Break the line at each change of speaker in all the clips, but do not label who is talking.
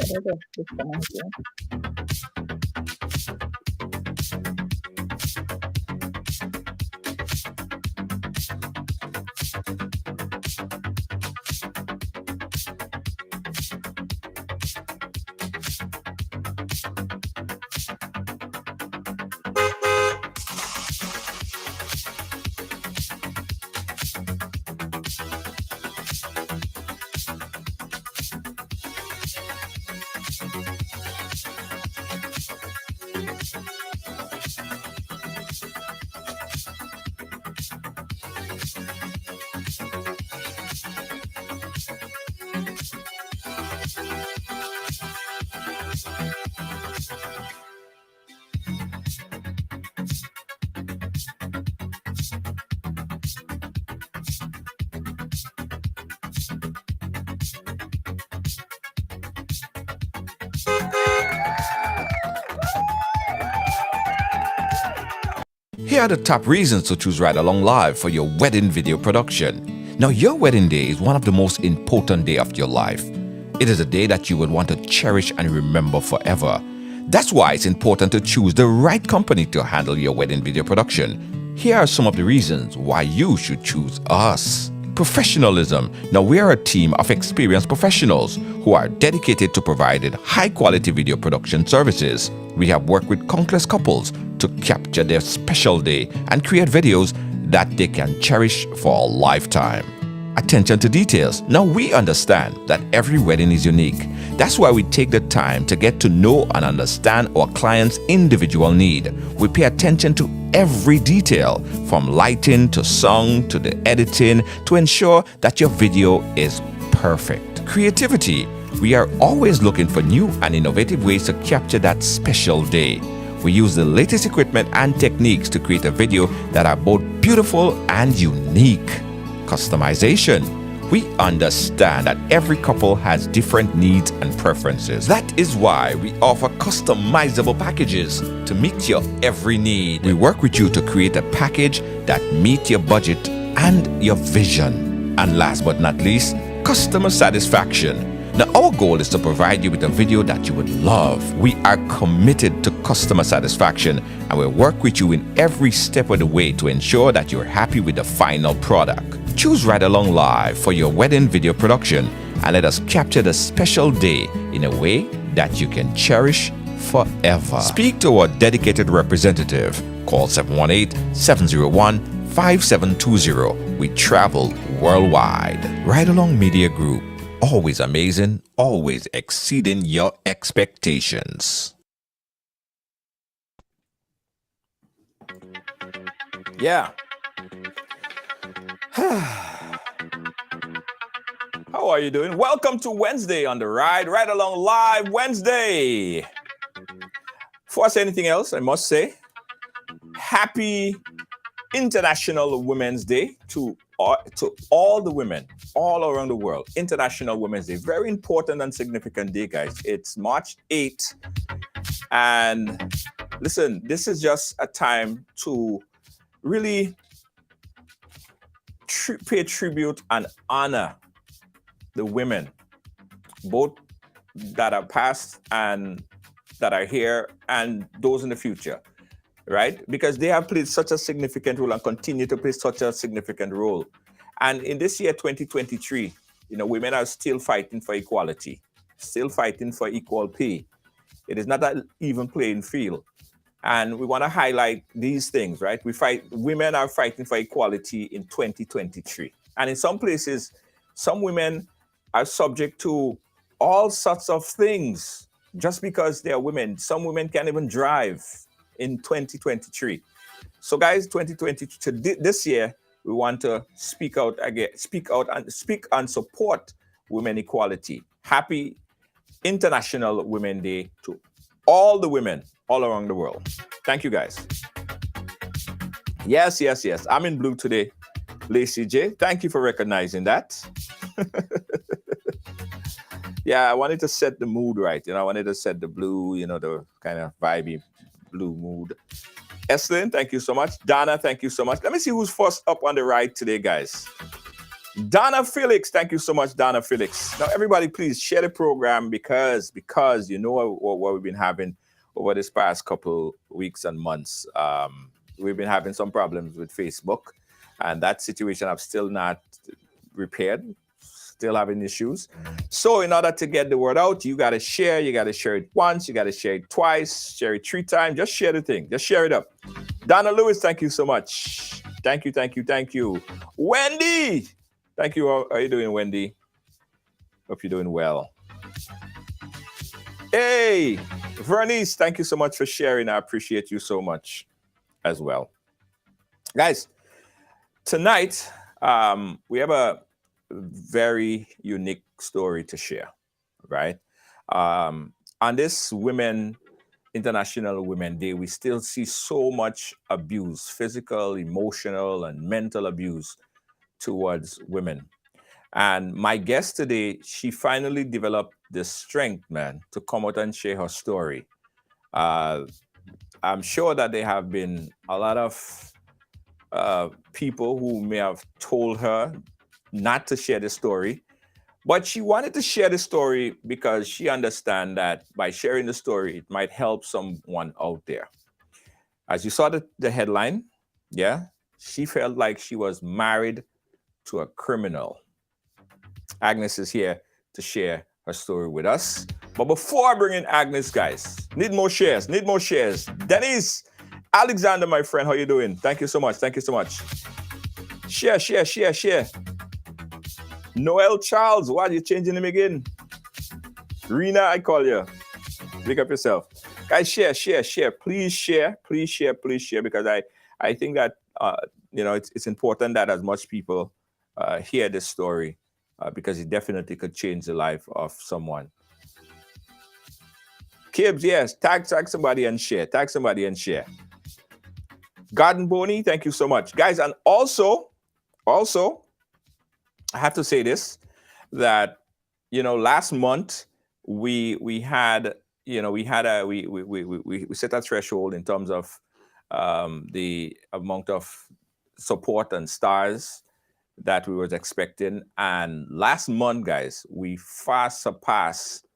Whatever is coming here.
Here are the top reasons to choose Ridealong Live for your wedding video production. Now, your wedding day is one of the most important days of your life. It is a day that you would want to cherish and remember forever. That's why it's important to choose the right company to handle your wedding video production. Here are some of the reasons why you should choose us. Professionalism. Now, we are a team of experienced professionals who are dedicated to providing high-quality video production services. We have worked with countless couples to capture their special day and create videos that they can cherish for a lifetime. Attention to details. Now, we understand that every wedding is unique. That's why we take the time to get to know and understand our clients' individual need. We pay attention to every detail, from lighting to song to the editing, to ensure that your video is perfect. Creativity. We are always looking for new and innovative ways to capture that special day. We use the latest equipment and techniques to create a video that are both beautiful and unique. Customization. We understand that every couple has different needs and preferences. That is why we offer customizable packages to meet your every need. We work with you to create a package that meets your budget and your vision. And last but not least, customer satisfaction. Now, our goal is to provide you with a video that you would love. We are committed to customer satisfaction and will work with you in every step of the way to ensure that you're happy with the final product. Choose Ridealong Live for your wedding video production and let us capture the special day in a way that you can cherish forever. Speak to our dedicated representative. Call 718-701-5720. We travel worldwide. Ridealong Media Group. Always amazing, always exceeding your expectations. Yeah. How are you doing? Welcome to Wednesday on the Ride Along Live Wednesday. Before I say anything else, I must say happy International Women's Day to all the women all around the world. International Women's Day. Very important and significant day, guys. It's March 8th. And listen, this is just a time to really pay tribute and honor the women, both that are past and that are here and those in the future, right? Because they have played such a significant role and continue to play such a significant role. And in this year, 2023, women are still fighting for equality, still fighting for equal pay. It is not an even playing field. And we want to highlight these things, right? Women are fighting for equality in 2023. And in some places, some women are subject to all sorts of things just because they are women. Some women can't even drive in 2023. So guys, 2023, this year, we want to speak out and support women equality. Happy International Women's Day to all the women all around the world. Thank you, guys. Yes. I'm in blue today, Lacey J. Thank you for recognizing that. Yeah, I wanted to set the mood right. I wanted to set the blue, the kind of vibey blue mood. Eslyn, thank you so much. Donna, thank you so much. Let me see who's first up on the ride today, guys.
Donna Felix, thank you so much, Donna Felix. Now, everybody, please share the program because you know what we've been having over this past couple weeks and months. We've been having some problems with Facebook, and that situation I've still not repaired. Still having issues. So, in order to get the word out, you got to share. You got to share it once. You got to share it twice. Share it 3 times. Just share the thing. Just share it up. Donna Lewis, thank you so much. Thank you, thank you, thank you. Wendy, thank you. How are you doing, Wendy? Hope you're doing well. Hey, Vernice, thank you so much for sharing. I appreciate you so much as well. Guys, tonight we have a very unique story to share, right? On this International Women Day, we still see so much abuse, physical, emotional, and mental abuse towards women. And my guest today, she finally developed the strength, man, to come out and share her story. Uh, I'm sure that there have been a lot of people who may have told her not to share the story, but she wanted to share the story because she understands that by sharing the story, it might help someone out there. As you saw the headline, yeah, she felt like she was married to a criminal. Agnes is here to share her story with us. But before I bring in Agnes, guys, need more shares, need more shares. Denise, Alexander, my friend, how you doing? Thank you so much, thank you so much. Share, share, share, share. Noel Charles, why are you changing him again? Rena, I call you. Pick up yourself. Guys, share, share, share. Please share, please share, please share, because I think that, it's important that as much people hear this story because it definitely could change the life of someone. Kibbs, yes, tag somebody and share. Tag somebody and share. Garden Boney, thank you so much. Guys, and also, I have to say this, that, last month we had, we set a threshold in terms of the amount of support and stars that we was expecting. And last month, guys, we far surpassed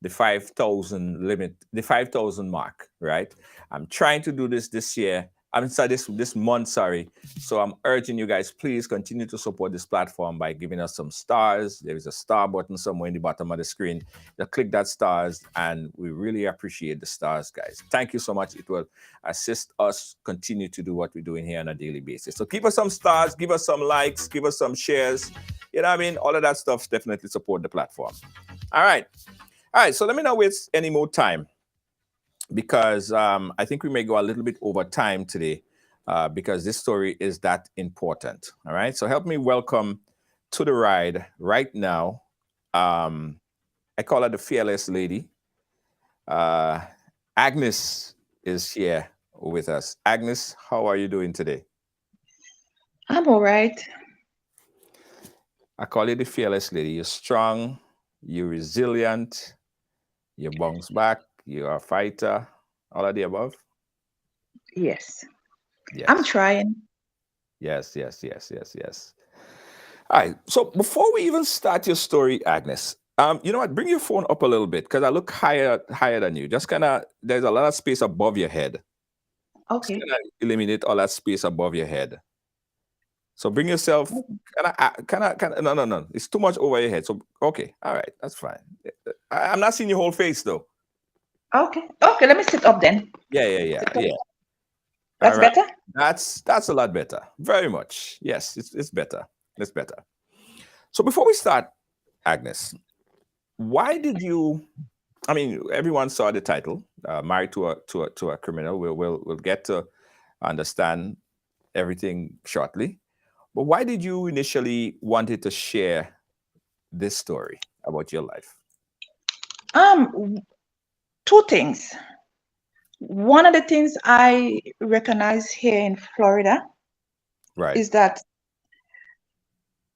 the 5,000 limit, the 5,000 mark, right? I'm trying to do this year. I'm sorry, this month, sorry. So I'm urging you guys, please continue to support this platform by giving us some stars. There is a star button somewhere in the bottom of the screen. Just click that stars, and we really appreciate the stars, guys. Thank you so much. It will assist us continue to do what we're doing here on a daily basis. So give us some stars, give us some likes, give us some shares. You know what I mean? All of that stuff definitely support the platform. All right. So let me not waste any more time, because I think we may go a little bit over time today because this story is that important. All right. So help me welcome to the ride right now. I call her the fearless lady. Agnes is here with us. Agnes, how are you doing today?
I'm all right.
I call you the fearless lady. You're strong, you're resilient, you bounce back, you're a fighter, all of the above.
Yes. I'm
Yes.
trying.
Yes, yes, yes, yes, yes. All right. So before we even start your story, Agnes, you know what? Bring your phone up a little bit because I look higher than you. Just kind of, there's a lot of space above your head. Just
Okay.
kind of eliminate all that space above your head. So bring yourself kind of. No, no, no. It's too much over your head. So okay, all right, that's fine. I'm not seeing your whole face though.
Okay. Okay. Let me sit up then.
Yeah, yeah, yeah,
Sit up.
yeah. All
That's
right.
better.
That's a lot better. Very much. Yes, it's better. It's better. So before we start, Agnes, why did you? I mean, everyone saw the title, "Married to a Criminal." We'll get to understand everything shortly. But why did you initially wanted to share this story about your life?
W- Two things. One of the things I recognize here in Florida
Right.
is that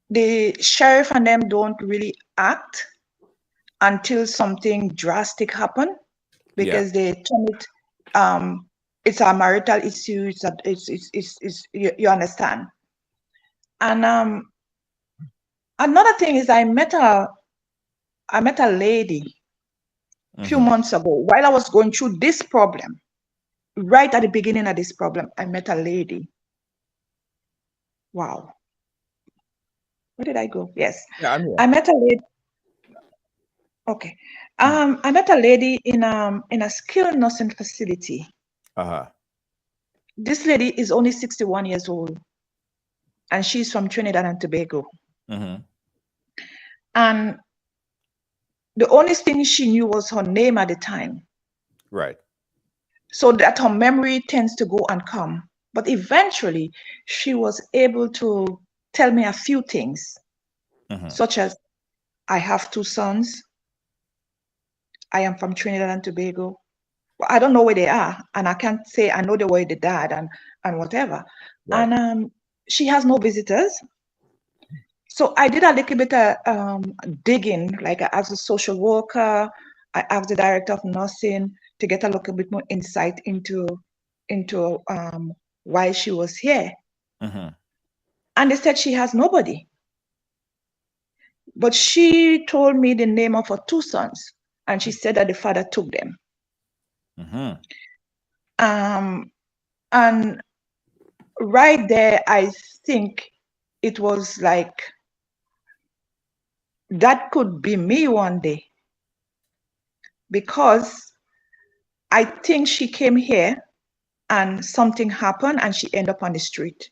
the sheriff and them don't really act until something drastic happen
Yeah.
because they turn it it's a marital issue, it's you understand. And Another thing is I met a lady a few months ago while I was going through this problem. Right at the beginning of this problem, I met a lady. Wow. Where did I go? Yes.
Yeah, I'm here.
I met a lady. Okay. I met a lady in a skilled nursing facility.
Uh-huh.
This lady is only 61 years old, and she's from Trinidad and Tobago.
Mm-hmm.
And the only thing she knew was her name at the time,
Right.
so that her memory tends to go and come. But eventually, she was able to tell me a few things, such as, I have 2 sons. I am from Trinidad and Tobago. Well, I don't know where they are, and I can't say I know they were the dad and whatever.
Right.
And she has no visitors. So I did a little bit of digging, like I asked the social worker, I asked the director of nursing to get a little bit more insight into why she was here. And they said she has nobody. But she told me the name of her 2 sons, and she said that the father took them. And right there, I think it was like, that could be me one day, because I think she came here and something happened and she ended up on the street.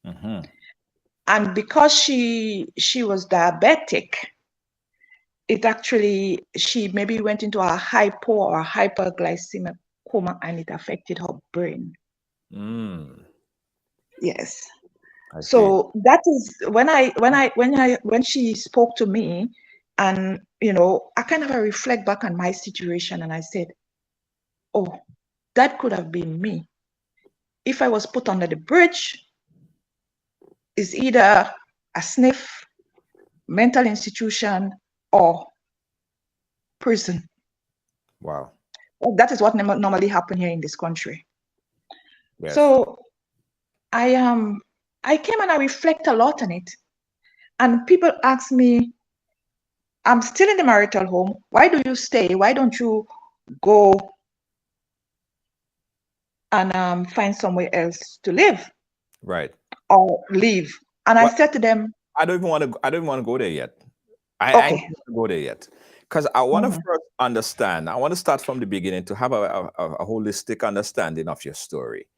And because she was diabetic, it actually, she maybe went into a hypo or hyperglycemic coma, and it affected her brain. Yes. So that is when she spoke to me, and I kind of reflect back on my situation, and I said, oh, that could have been me. If I was put under the bridge, is either a sniff, mental institution, or prison.
Wow.
Well, that is what normally happens here in this country.
Yes.
So I came and I reflect a lot on it. And people ask me, I'm still in the marital home. Why do you stay? Why don't you go and find somewhere else to live?
Right.
Or leave? And I said to them,
I don't even want to go there yet. I
okay.
ain't want to go there yet, because I want to first understand. I want to start from the beginning to have a holistic understanding of your story.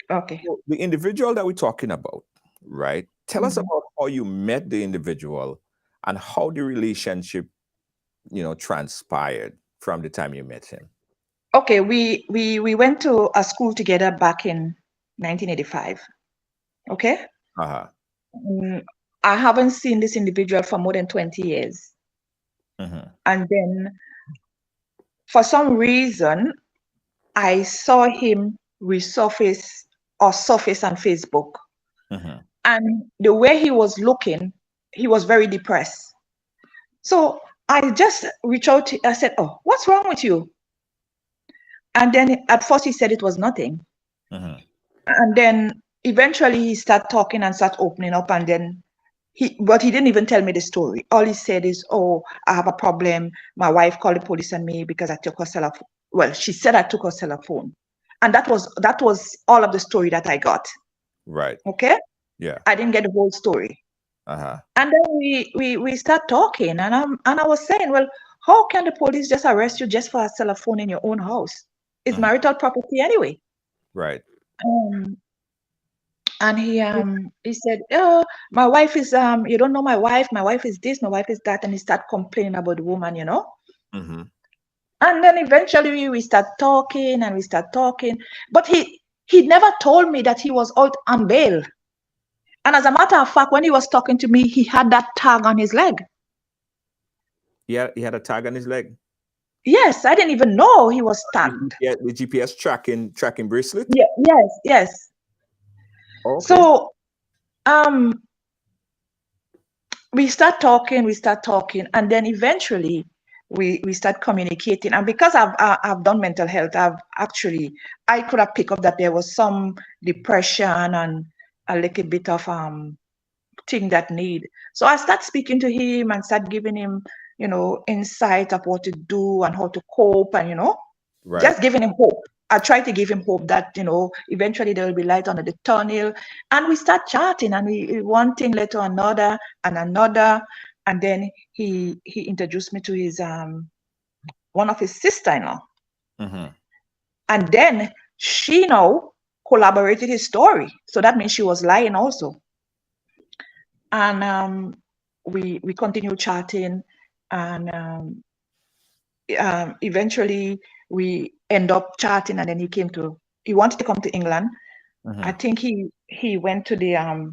Okay.
So the individual that we're talking about, right? Tell us about how you met the individual and how the relationship, transpired from the time you met him.
Okay, we went to a school together back in 1985. Okay. I haven't seen this individual for more than 20 years. And then for some reason, I saw him resurface or surface on Facebook. And the way he was looking, he was very depressed. So I just reached out, I said, oh, what's wrong with you? And then at first he said it was nothing. And then eventually he started talking and started opening up, and then but he didn't even tell me the story. All he said is, oh, I have a problem. My wife called the police on me because I took her cell phone. Well, she said I took her cell phone. And that was all of the story that I got.
Right.
Okay?
Yeah.
I didn't get the whole story. And then we start talking, and I was saying, well, how can the police just arrest you just for a cell phone in your own house? It's marital property anyway.
Right.
And he said, oh, my wife is you don't know my wife is this, my wife is that, and he started complaining about the woman, And then eventually we start talking, but he never told me that he was out on bail. And as a matter of fact, when he was talking to me, he had that tag on his leg.
Yeah, he had a tag on his leg.
Yes, I didn't even know he was tagged.
Yeah, the GPS tracking bracelet.
Yeah, yes.
Okay.
So we start talking, and then eventually we start communicating. And because I've done mental health, I could have picked up that there was some depression and a little bit of thing that need. So I start speaking to him and start giving him, insight of what to do and how to cope, and
Right.
just giving him hope. I try to give him hope that eventually there will be light under the tunnel. And we start chatting, and we one thing led to another and another, and then he introduced me to his one of his sister-in-law, and then she now collaborated his story. So that means she was lying also. And we continued chatting, and eventually we end up chatting, and then he wanted to come to England. I think he went to the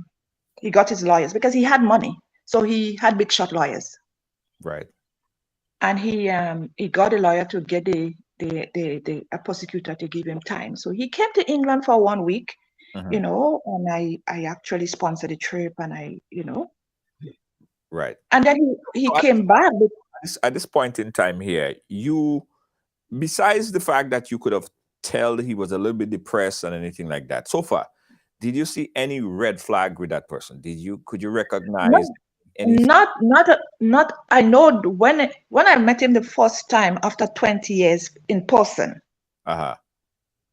he got his lawyers because he had money, so he had big shot lawyers.
Right.
And he got a lawyer to get a prosecutor to give him time. So he came to England for 1 week, and I actually sponsored the trip, and
Right.
and then he came back.
At this point in time here, you, besides the fact that you could have tell he was a little bit depressed and anything like that, so far, did you see any red flag with that person? Could you recognize anything?
Not. I know when I met him the first time after 20 years in person, I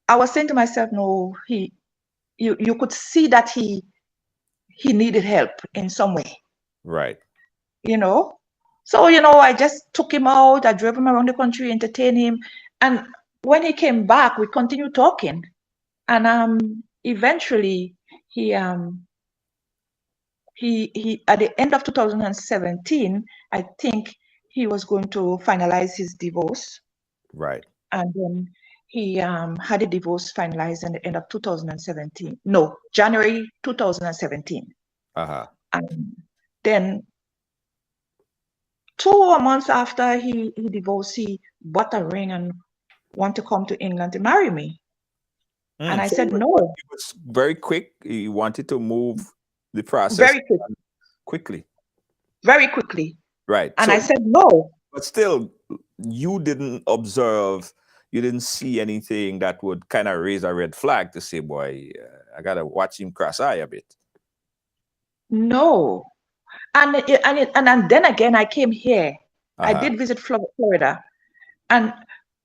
was saying to myself, no, you could see that he needed help in some way.
Right.
So, I just took him out. I drove him around the country, entertained him. And when he came back, we continued talking. And eventually he at the end of 2017, I think he was going to finalize his divorce.
Right.
And then he had a divorce finalized at the end of 2017. No, January 2017. And then 2 months after he divorced, he bought a ring and wanted to come to England to marry me. And I said no.
It was very quick. He wanted to move the process
very
quickly.
Very quickly.
Right.
And I said no.
But still, you didn't observe, you didn't see anything that would kind of raise a red flag to say, boy, I got to watch him cross eye a bit.
No. And then again, I came here. I did visit Florida. And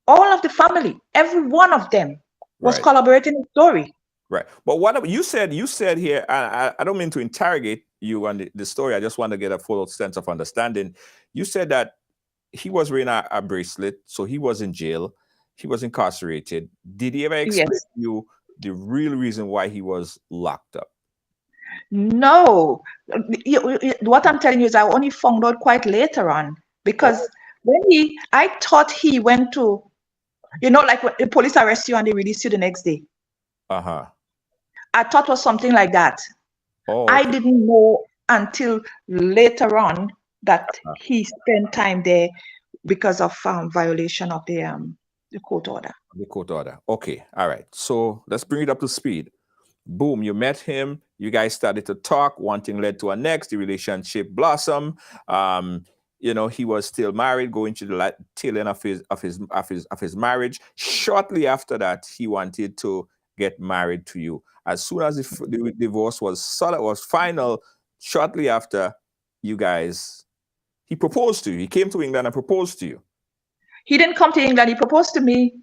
all of the family, every one of them was collaborating in the story.
Right. But what you said here, I don't mean to interrogate you on the story. I just want to get a full sense of understanding. You said that he was wearing a bracelet, so he was in jail. He was incarcerated. Did he ever explain to you the real reason why he was locked up?
No. What I'm telling you is I only found out quite later on, because I thought he went to, like when the police arrest you and they release you the next day. I thought it was something like that. I didn't know until later on that he spent time there because of violation of the court order.
The court order. Okay. All right. So let's bring it up to speed. Boom, you met him. You guys started to talk. One thing led to a next. The relationship blossomed. He was still married, going to the tail end of his marriage. Shortly after that, he wanted to get married to you. As soon as the divorce was final, shortly after, he proposed to you. He came to England and proposed to you.
He didn't come to England. He proposed to me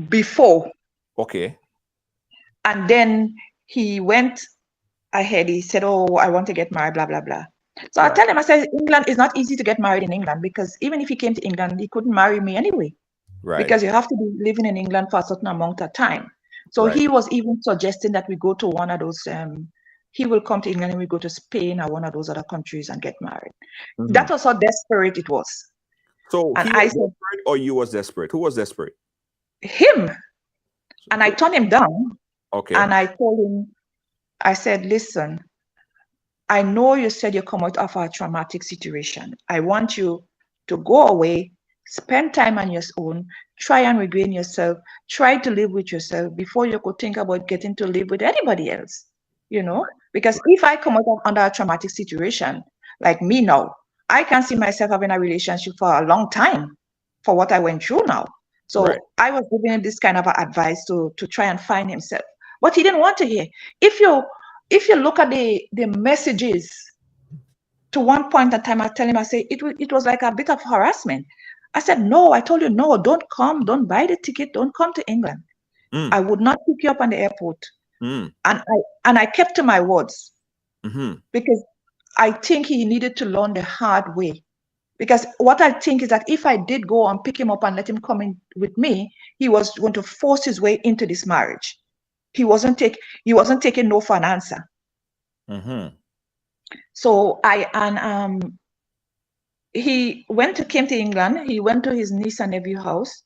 before.
Okay.
And then he went ahead. He said, oh, I want to get married, blah, blah, blah. So I tell him, I said, England is not easy to get married in England, because even if he came to England, he couldn't marry me anyway. Right. Because you have to be living in England for a certain amount of time. So he was even suggesting that we go to one of those, he will come to England and we go to Spain or one of those other countries and get married. That was how desperate it was.
So he was desperate or you was desperate? Who was desperate?
Him. And I turned him down.
Okay.
And I told him, I said, listen, I know you said you come out of a traumatic situation. I want you to go away, spend time on your own, try and regain yourself, try to live with yourself before you could think about getting to live with anybody else, Because if I come out under a traumatic situation, like me now, I can't see myself having a relationship for a long time for what I went through now. So I was giving him this kind of advice to try and find himself. But he didn't want to hear. If you if you look at the messages, to one point in time, I tell him, I say, it was like a bit of harassment. I said, no, I told you, no, don't come, don't buy the ticket, don't come to England. I would not pick you up on the airport. And I kept to my words because I think he needed to learn the hard way. Because what I think is that if I did go and pick him up and let him come in with me, he was going to force his way into this marriage. He wasn't taking no for an answer. So he came to England. He went to his niece and nephew house.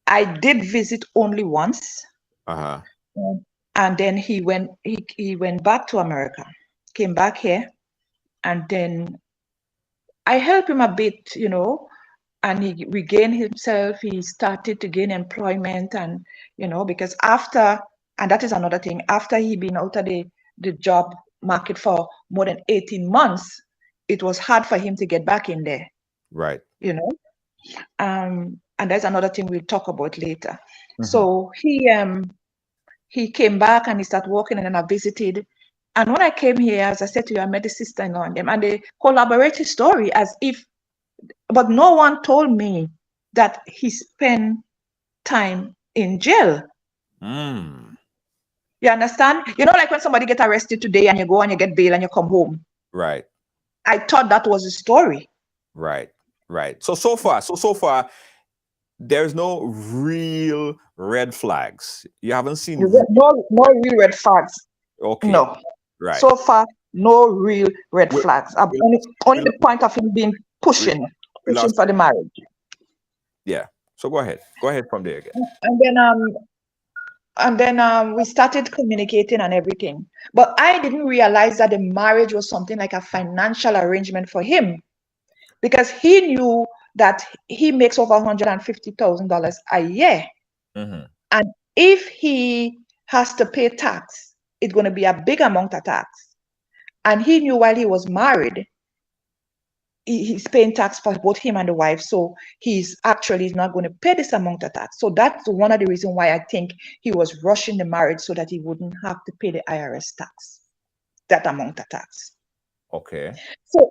I did visit only once. And then he went back to America, came back here, and then I helped him a bit, and he regained himself. He started to gain employment, and because and that is another thing, after he been out of the job market for more than 18 months, it was hard for him to get back in there.
Right.
And that's another thing we'll talk about later. So he came back and he started working, and then I visited. And when I came here, as I said to you, I met the sister-in-law and them, and they collaborated story but no one told me that he spent time in jail. You understand? Like when somebody get arrested today and you go and you get bail and you come home.
Right.
I thought that was a story.
Right. So far, there's no real red flags. You haven't seen
no real red flags.
Okay.
No.
Right.
So far, no real red flags. Only the point of him being pushing for the marriage.
Yeah. So go ahead from there again.
And then we started communicating and everything. But I didn't realize that the marriage was something like a financial arrangement for him, because he knew that he makes over $150,000 a year. And if he has to pay tax, it's going to be a big amount of tax. And he knew while he was married, he's paying tax for both him and the wife. So he's actually not going to pay this amount of tax. So that's one of the reasons why I think he was rushing the marriage, so that he wouldn't have to pay the IRS tax, that amount of tax.
Okay.
So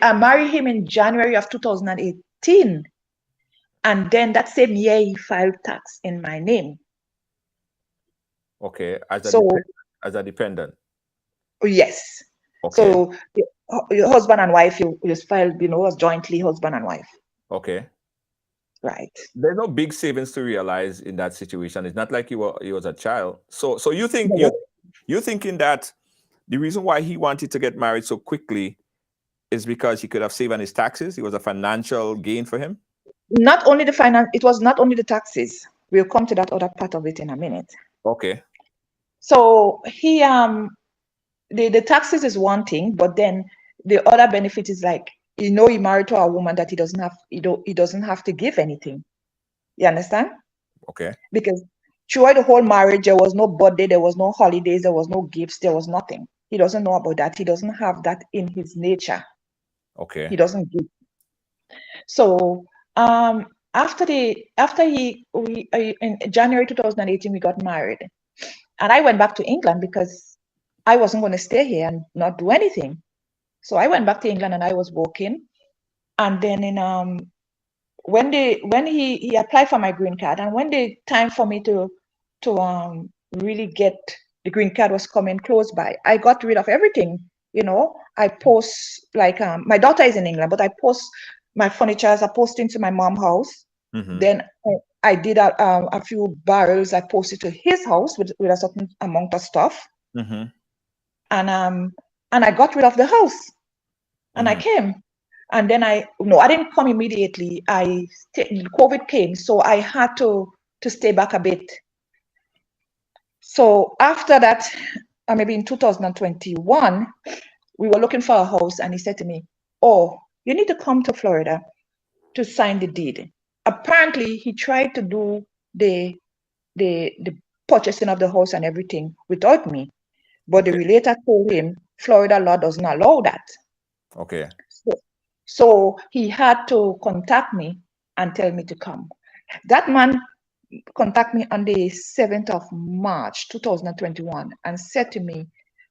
I married him in January of 2018. And then that same year, he filed tax in my name.
Okay. As a dependent.
Yes. Okay. So your husband and wife, you just filed, as jointly husband and wife.
Okay.
Right.
There's no big savings to realize in that situation. It's not like he was a child. So you think you're thinking that the reason why he wanted to get married so quickly is because he could have saved on his taxes? It was a financial gain for him?
Not only it was not only the taxes. We'll come to that other part of it in a minute.
Okay.
So he the taxes is one thing, but then the other benefit is like, he married to a woman that he doesn't have to give anything. You understand?
Okay.
Because throughout the whole marriage, there was no birthday, there was no holidays, there was no gifts, there was nothing. He doesn't know about that. He doesn't have that in his nature.
Okay.
He doesn't give. So after in January 2018, we got married, and I went back to England because I wasn't going to stay here and not do anything. So I went back to England and I was working. And then when he applied for my green card, and when the time for me to really get the green card was coming close by, I got rid of everything. I post, like, my daughter is in England, but I post my furniture, I post into my mom's house. Then I did a few barrels. I posted to his house with a certain amount of stuff. And I got rid of the house, and I came. And then I didn't come immediately. COVID came, so I had to stay back a bit. So after that, maybe in 2021, we were looking for a house, and he said to me, "Oh, you need to come to Florida to sign the deed." Apparently, he tried to do the purchasing of the house and everything without me, but the realtor told him Florida law doesn't allow that.
Okay.
So he had to contact me and tell me to come. That man contacted me on the 7th of March 2021 and said to me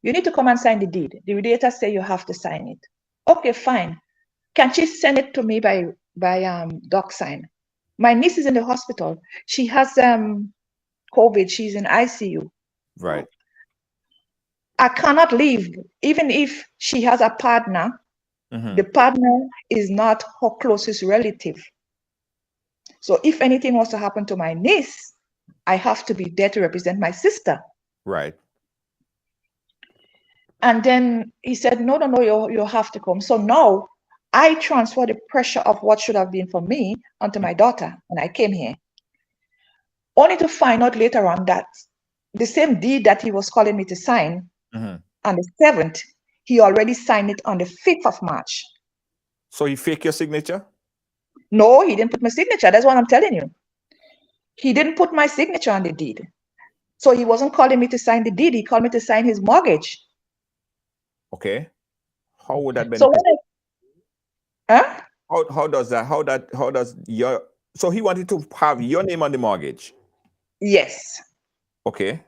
You need to come and sign the deed. The Rideator say you have to sign it. Okay, fine. Can she send it to me by DocSign? My niece is in the hospital. She has COVID. She's in ICU.
Right.
I cannot leave. Even if she has a partner, the partner is not her closest relative. So if anything was to happen to my niece, I have to be there to represent my sister.
Right.
And then he said, no, you have to come. So now I transfer the pressure of what should have been for me onto my daughter. And I came here. Only to find out later on that the same deed that he was calling me to sign on the 7th, he already signed it on the 5th of March.
So he faked your signature?
No, he didn't put my signature. That's what I'm telling you. He didn't put my signature on the deed. So he wasn't calling me to sign the deed. He called me to sign his mortgage.
Okay. How would that
So
benefit?
Huh?
So he wanted to have your name on the mortgage?
Yes.
Okay.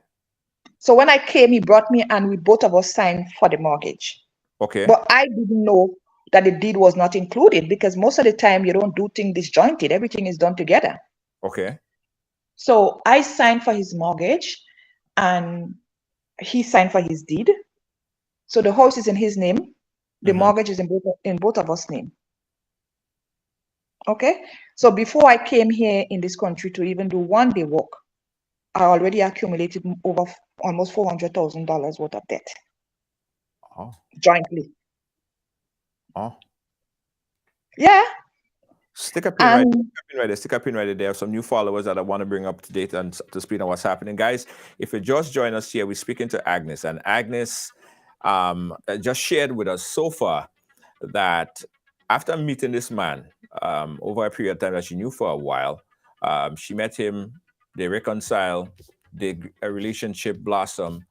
So when I came, he brought me and we both of us signed for the mortgage.
Okay.
But I didn't know that the deed was not included because most of the time you don't do things disjointed. Everything is done together.
Okay.
So I signed for his mortgage and he signed for his deed. So the house is in his name. The mortgage is in both of us' name. Okay. So before I came here in this country to even do one day work, I already accumulated over almost $400,000 worth of debt.
Oh.
Jointly.
Oh.
Yeah.
Stick a pin right there. Stick a pin right there. There are some new followers that I want to bring up to date and to speed on what's happening. Guys, if you just join us here, we're speaking to Agnes. And Agnes just shared with us so far that after meeting this man over a period of time that she knew for a while, she met him, they reconciled, a relationship blossomed.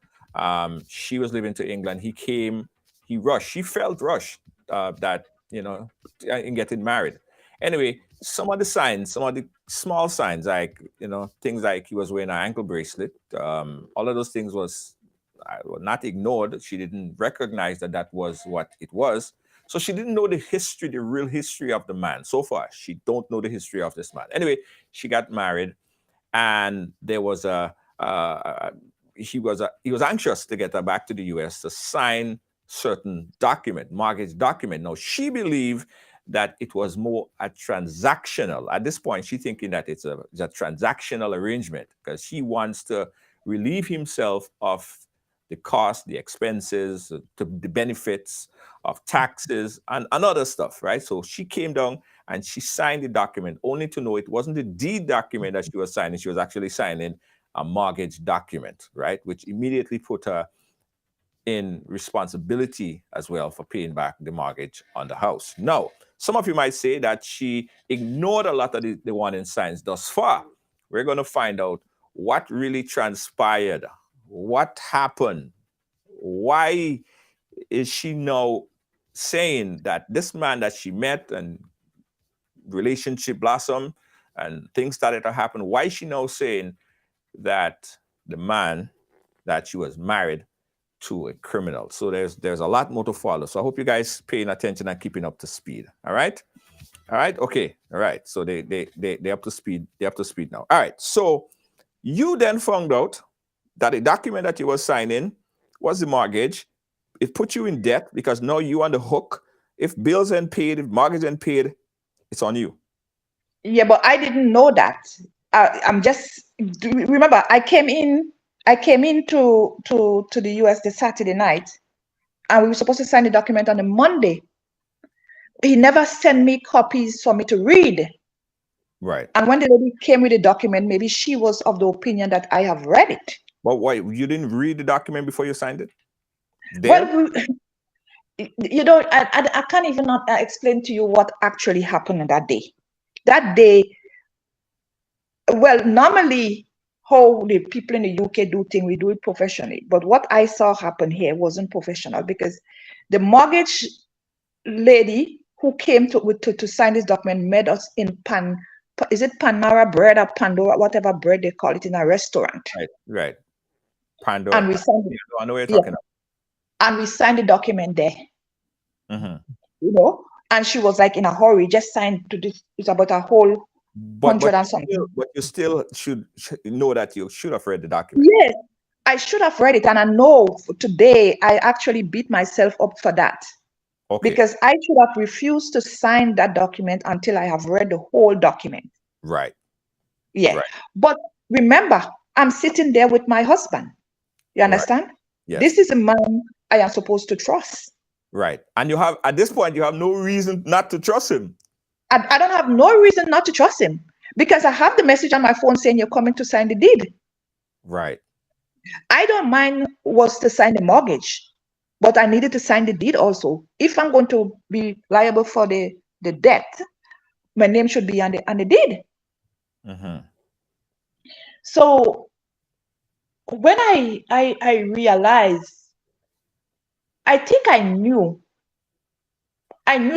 She was living to England. He came, he rushed. She felt rushed that, in getting married. Anyway, some of the signs, some of the small signs, like, things like he was wearing an ankle bracelet, all of those things was not ignored. She didn't recognize that was what it was. So she didn't know the history, the real history of the man. So far, she don't know the history of this man. Anyway, she got married, and there was he was anxious to get her back to the U.S. to sign certain document, mortgage document. Now, she believed that it was more a transactional. At this point, she's thinking that it's a transactional arrangement because he wants to relieve himself of the cost, the expenses, the benefits of taxes and other stuff, right? So she came down and she signed the document only to know it wasn't the deed document that she was signing. She was actually signing a mortgage document, right? Which immediately put her in responsibility as well for paying back the mortgage on the house. Now, some of you might say that she ignored a lot of the warning signs thus far. We're going to find out what really transpired, what happened, why is she now saying that this man that she met and relationship blossomed and things started to happen, why is she now saying that the man that she was married to a criminal? So there's a lot more to follow. So I hope you guys paying attention and keeping up to speed. All right. Okay. All right. So they up to speed. They're up to speed now. All right. So you then found out that the document that you were signing was the mortgage. It put you in debt because now you on the hook. If bills ain't paid, if mortgage ain't paid, it's on you.
Yeah, but I didn't know that. I'm just remember I came in to the US the Saturday night, and we were supposed to sign the document on the Monday. He never sent me copies for me to read.
Right.
And when the lady came with the document, maybe she was of the opinion that I have read it.
But why you didn't read the document before you signed it?
Well, I can't even explain to you what actually happened on that day. That day, well, normally how the people in the UK do things, we do it professionally. But what I saw happen here wasn't professional because the mortgage lady who came to sign this document met us in Panera bread or Pandora, whatever bread they call it, in a restaurant.
Right. Pandora.
And we signed it.
I know what you're talking about.
and we signed the document there.
Mm-hmm.
You know, and she was like in a hurry, just signed to this. It's about a whole hundred and something.
But you still should know that you should have read the document.
Yes, I should have read it, and I know today I actually beat myself up for that.
Okay.
Because I should have refused to sign that document until I have read the whole document.
Right.
Yeah.
Right.
But remember, I'm sitting there with my husband. You understand?
Right. Yes.
This is a man I am supposed to trust.
Right. And you have, at this point, you have no reason not to trust him.
I don't have no reason not to trust him because I have the message on my phone saying you're coming to sign the deed.
Right.
I don't mind was to sign the mortgage, but I needed to sign the deed also. If I'm going to be liable for the debt, my name should be on the deed.
Mm-hmm.
So when I realized, I think I knew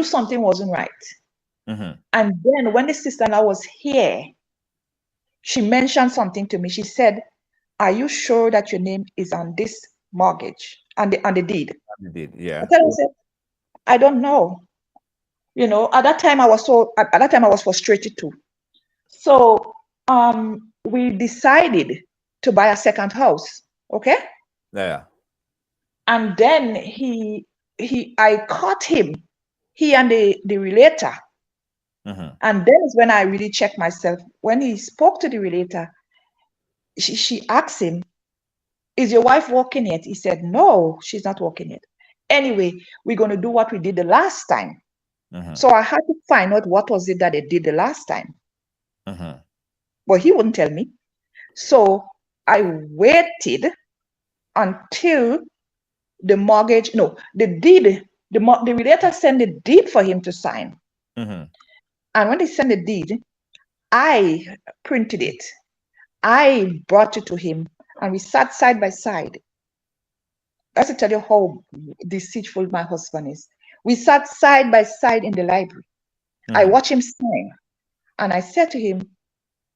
something wasn't right.
Mm-hmm.
And then when the sister-in-law was here, she mentioned something to me. She said, "Are you sure that your name is on this mortgage, on the deed?"
You did, yeah.
I said, "I don't know." You know, at that time I was frustrated too. So we decided to buy a second house. Okay.
Yeah.
And then I caught him, he and the relator.
Mm-hmm.
And then is when I really checked myself. When he spoke to the relator, she asked him, "Is your wife working yet?" He said, "No, she's not working yet." Anyway, we're going to do what we did the last time.
Mm-hmm.
So I had to find out what was it that they did the last time.
Mm-hmm.
But he wouldn't tell me. So I waited until the deed, the relator sent the deed for him to sign.
Mm-hmm.
And when they sent the deed, I printed it. I brought it to him and we sat side by side. That's to tell you how deceitful my husband is. We sat side by side in the library. I
Mm-hmm.
watched him sign and I said to him,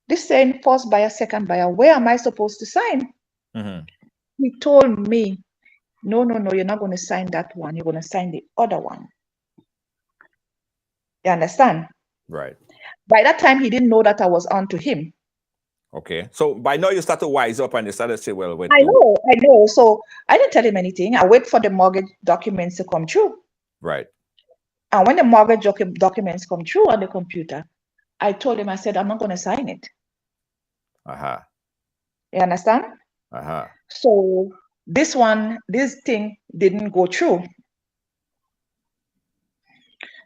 "This saying first buyer, second buyer, where am I supposed to sign?"
Mm-hmm.
He told me, no, you're not going to sign that one. You're going to sign the other one. You understand?
Right.
By that time, he didn't know that I was on to him.
Okay. So by now you start to wise up and you start to say, well, wait.
I know. So I didn't tell him anything. I wait for the mortgage documents to come through.
Right.
And when the mortgage documents come through on the computer, I told him, I said, "I'm not going to sign it."
Uh-huh.
You understand?
Uh-huh.
So this thing didn't go through.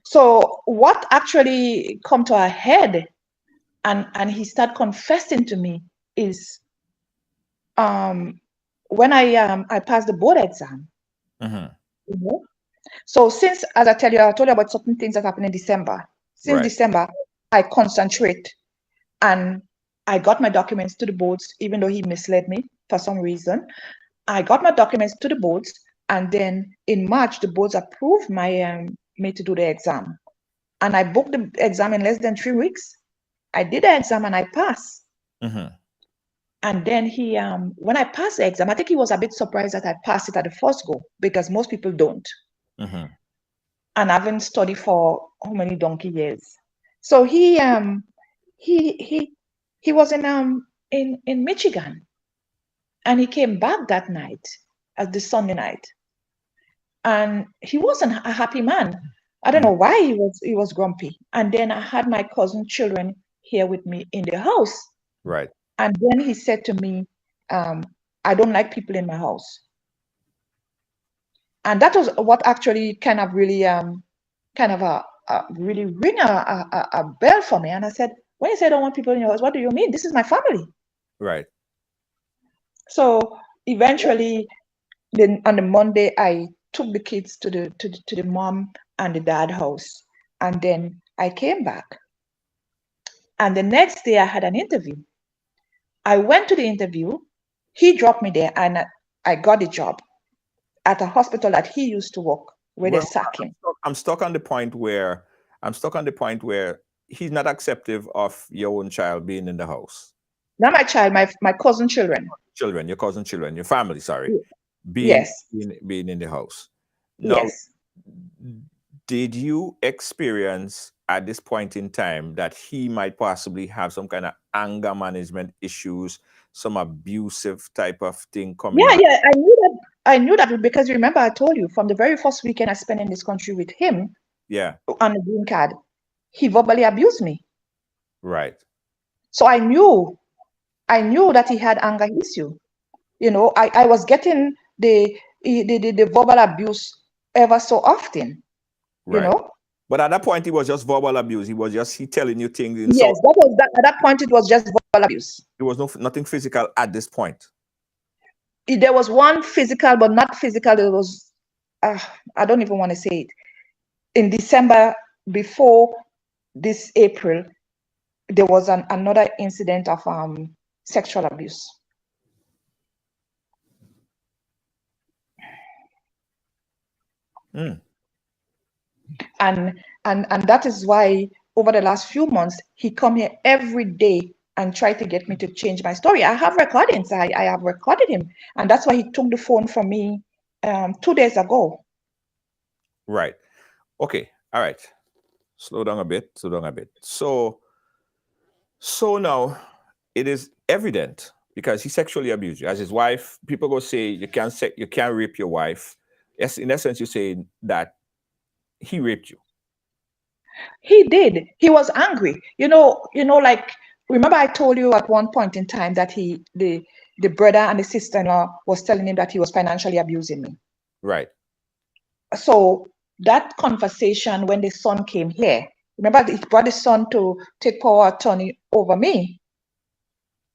So what actually come to a head and he started confessing to me is when I passed the board exam.
Mm-hmm.
You know? So since, as I told you about certain things that happened in December. Since
Right.
December, I concentrate and I got my documents to the boards, even though he misled me for some reason. I got my documents to the boards, and then in March, the boards approved me to do the exam. And I booked the exam in less than 3 weeks. I did the exam and I passed.
Mm-hmm.
And then he, when I passed the exam, I think he was a bit surprised that I passed it at the first go because most people don't.
Mm-hmm.
And I haven't studied for how many donkey years. So he was in Michigan, and he came back that night, as the Sunday night, and he wasn't a happy man. I don't know why he was grumpy. And then I had my cousin children here with me in the house.
Right.
And then he said to me, "I don't like people in my house." And that was what actually kind of really really ring a bell for me. And I said, "When you say I don't want people in your house, what do you mean? This is my family."
Right.
So eventually, then on the Monday, I took the kids to the mom and the dad house, and then I came back. And the next day, I had an interview. I went to the interview. He dropped me there, and I got the job at a hospital that he used to work, where they sacked him.
I'm stuck on the point where he's not acceptive of your own child being in the house.
Not my child, my cousin children.
Children, your cousin children, your family, sorry. being
Yes.
being in the house. Now,
Yes.
did you experience at this point in time that he might possibly have some kind of anger management issues, some abusive type of thing coming
Yeah,
out?
yeah. I knew that. I knew that because remember I told you from the very first weekend I spent in this country with him
Yeah,
on the green card, he verbally abused me.
right,
So I knew that he had anger issue. I was getting the verbal abuse ever so often, you
right.
know.
But at that point, it was just verbal abuse. He telling you things, and so
Yes, at that point it was just verbal abuse.
there was nothing physical at this point.
There was one physical, but not physical. It was, I don't even want to say it. In December, before this April, there was another incident of sexual abuse.
Mm.
And that is why over the last few months he come here every day and try to get me to change my story. I have recordings. I have recorded him, and that's why he took the phone from me 2 days ago.
Right. Okay. All right. Slow down a bit. Slow down a bit. So now it is evident because he sexually abused you as his wife. People go say you can't rape your wife. Yes, in essence, you say that he raped you.
He did. He was angry. Like remember I told you at one point in time that the brother and the sister-in-law was telling him that he was financially abusing me.
Right.
So that conversation when the son came here, remember he brought the son to take power attorney over me.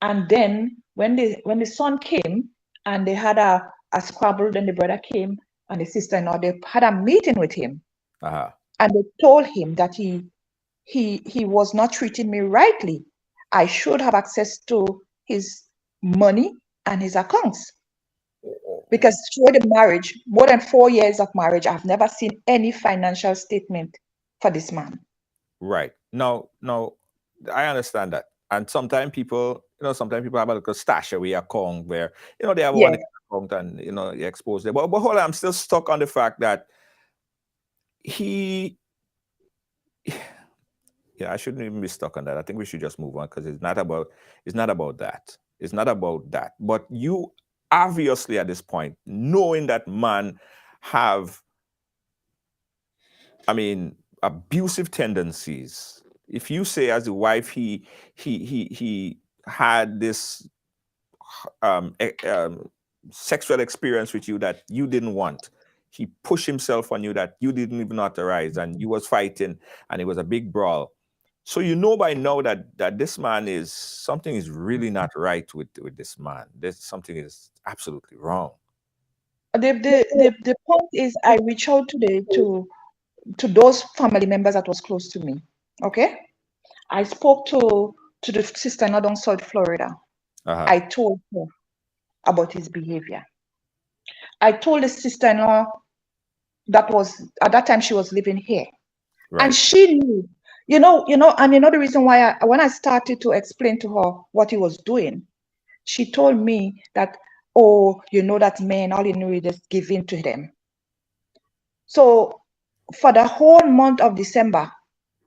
And then when the son came and they had a squabble, then the brother came and the sister-in-law, they had a meeting with him.
Uh-huh.
And they told him that he was not treating me rightly. I should have access to his money and his accounts. Because through the marriage, more than 4 years of marriage, I've never seen any financial statement for this man.
Right. Now, I understand that. And sometimes sometimes people have a little stash away account where, they have one
Yes.
account and, you expose them. But hold on, I'm still stuck on the fact that he, yeah, I shouldn't even be stuck on that. I think we should just move on because it's not about that. It's not about that. But you obviously at this point, knowing that man have, abusive tendencies. If you say as a wife he had this um, sexual experience with you that you didn't want, he pushed himself on you that you didn't even authorize, and you was fighting, and it was a big brawl. So by now that this man is something is really not right with this man. There's something is absolutely wrong.
The point is I reach out to those family members that was close to me. Okay. I spoke to the sister-in-law down South Florida.
Uh-huh.
I told her about his behavior. I told the sister-in-law that was at that time she was living here.
Right.
And she knew, and the reason why when I started to explain to her what he was doing, she told me that, oh, that man, all you know is just give in to them. So for the whole month of December,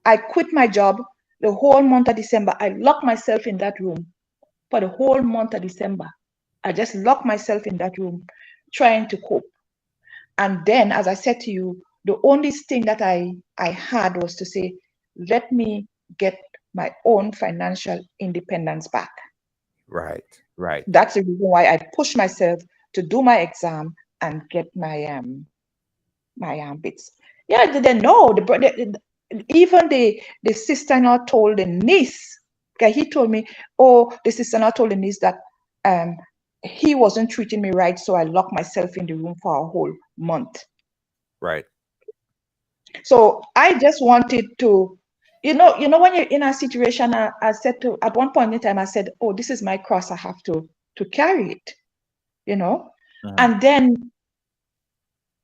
I quit my job. The whole month of December, I locked myself in that room. For the whole month of December, I just locked myself in that room trying to cope. And then, as I said to you, the only thing that I had was to say, let me get my own financial independence back.
Right. Right.
That's the reason why I pushed myself to do my exam and get my bits. Yeah, I didn't know. Even the sister-in-law told the niece. Okay, he told me, oh, the sister-in-law told the niece that he wasn't treating me right, so I locked myself in the room for a whole month.
Right.
So I just wanted to, when you're in a situation, I said to at one point in time, I said, oh, this is my cross. I have to carry it,
Uh-huh.
And then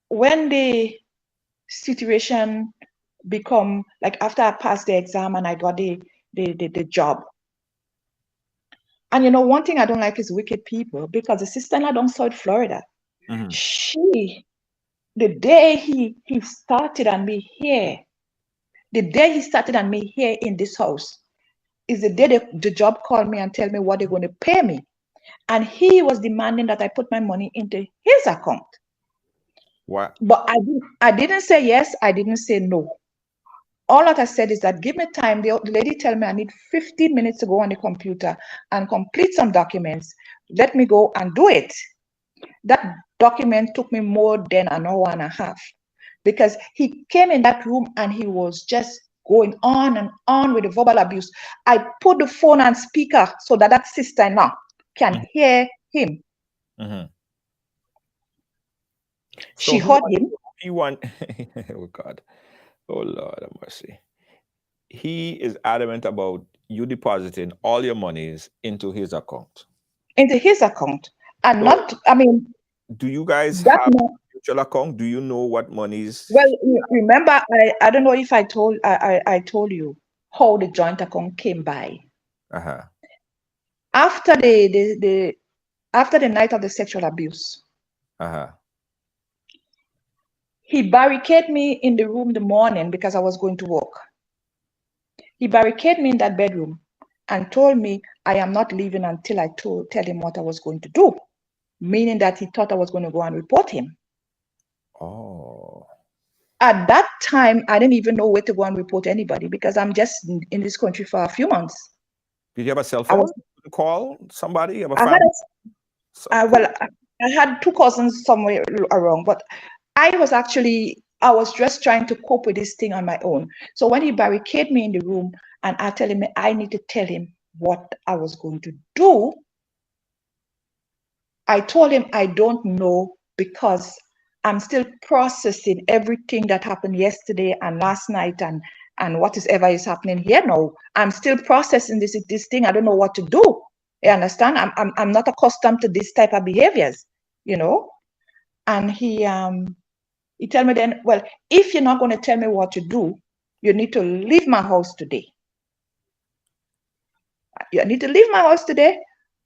when the situation become like after I passed the exam and I got the job. And one thing I don't like is wicked people because the sister-in-law down South Florida, The day he started on me here, the day he started on me here in this house, is the day the job called me and tell me what they're going to pay me. And he was demanding that I put my money into his account.
What?
But I didn't say yes, I didn't say no. All that I said is that give me time. The lady told me I need 15 minutes to go on the computer and complete some documents. Let me go and do it. That document took me more than an hour and a half because he came in that room and he was just going on and on with the verbal abuse. I put the phone on speaker so that sister-in-law can hear him. She heard him.
He want. Oh God. Oh Lord have mercy. He is adamant about you depositing all your monies into his account.
Into his account. And so, not, I mean.
Do you guys have a mutual account? Do you know what monies?
Well, remember, I don't know if I told you how the joint account came by. After the night of the sexual abuse. He barricaded me in the room the morning because I was going to work. He barricaded me in that bedroom and told me I am not leaving until I tell him what I was going to do, meaning that he thought I was going to go and report him.
Oh.
At that time, I didn't even know where to go and report anybody because I'm just in this country for a few months.
Did you have a cell phone? Call somebody? You have a family?
I had 2 cousins somewhere around, but I was just trying to cope with this thing on my own. So when he barricaded me in the room and I tell him I need to tell him what I was going to do, I told him I don't know because I'm still processing everything that happened yesterday and last night and what is ever is happening here now. I'm still processing this thing. I don't know what to do. You understand? I'm not accustomed to this type of behaviors, you know. And he told me then, well, if you're not going to tell me what to do, you need to leave my house today. You need to leave my house today,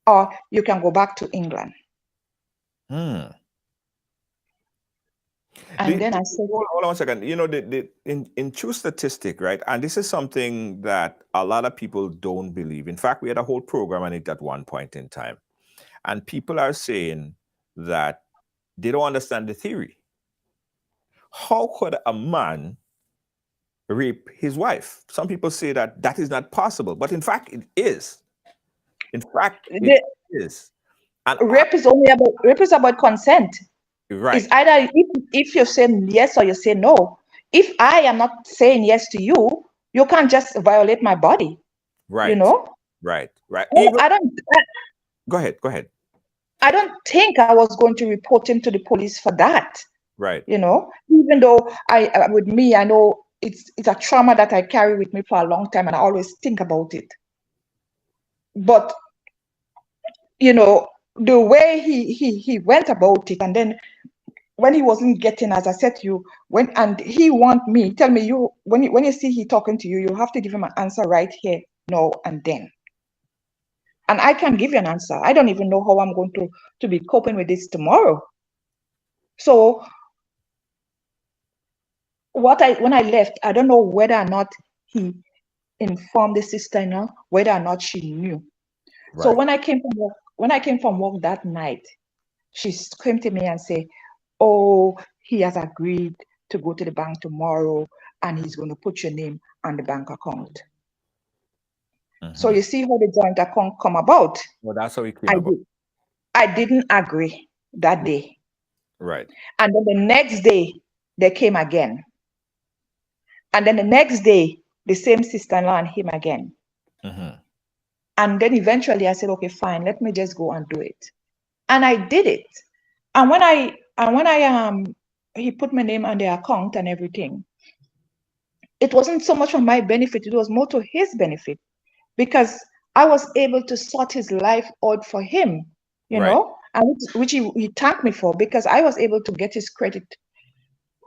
or you can go back to England. And then I said,
hold on 1 second. You know, in true statistic, right? And this is something that a lot of people don't believe. In fact, we had a whole program on it at one point in time. And people are saying that they don't understand the theory. How could a man rape his wife? Some people say that is not possible, but in fact, it is. In fact, it is.
And rape is about consent.
Right.
It's either if you say yes or you say no. If I am not saying yes to you, you can't just violate my body.
Right.
You know?
Right. Go ahead.
I don't think I was going to report him to the police for that.
Right.
You know, even though I know it's a trauma that I carry with me for a long time and I always think about it. But, you know, the way he went about it, and then when he wasn't getting, as I said to you, and he want me, tell me, when you see he talking to you, you have to give him an answer right here, no, and then. And I can give you an answer. I don't even know how I'm going to be coping with this tomorrow. So when I left, I don't know whether or not he informed the sister-in-law, whether or not she knew. Right. So when I came from work that night, she came to me and said, oh, he has agreed to go to the bank tomorrow and he's going to put your name on the bank account. So you see how the joint account come about.
Well, that's how it came about.
I didn't agree that day.
Right.
And then the next day, they came again. And then the next day, the same sister-in-law and him again. And then eventually I said, okay, fine, let me just go and do it. And I did it. And when he put my name on the account and everything, it wasn't so much for my benefit, it was more to his benefit, because I was able to sort his life out for him, you know, and which he thanked me for, because I was able to get his credit,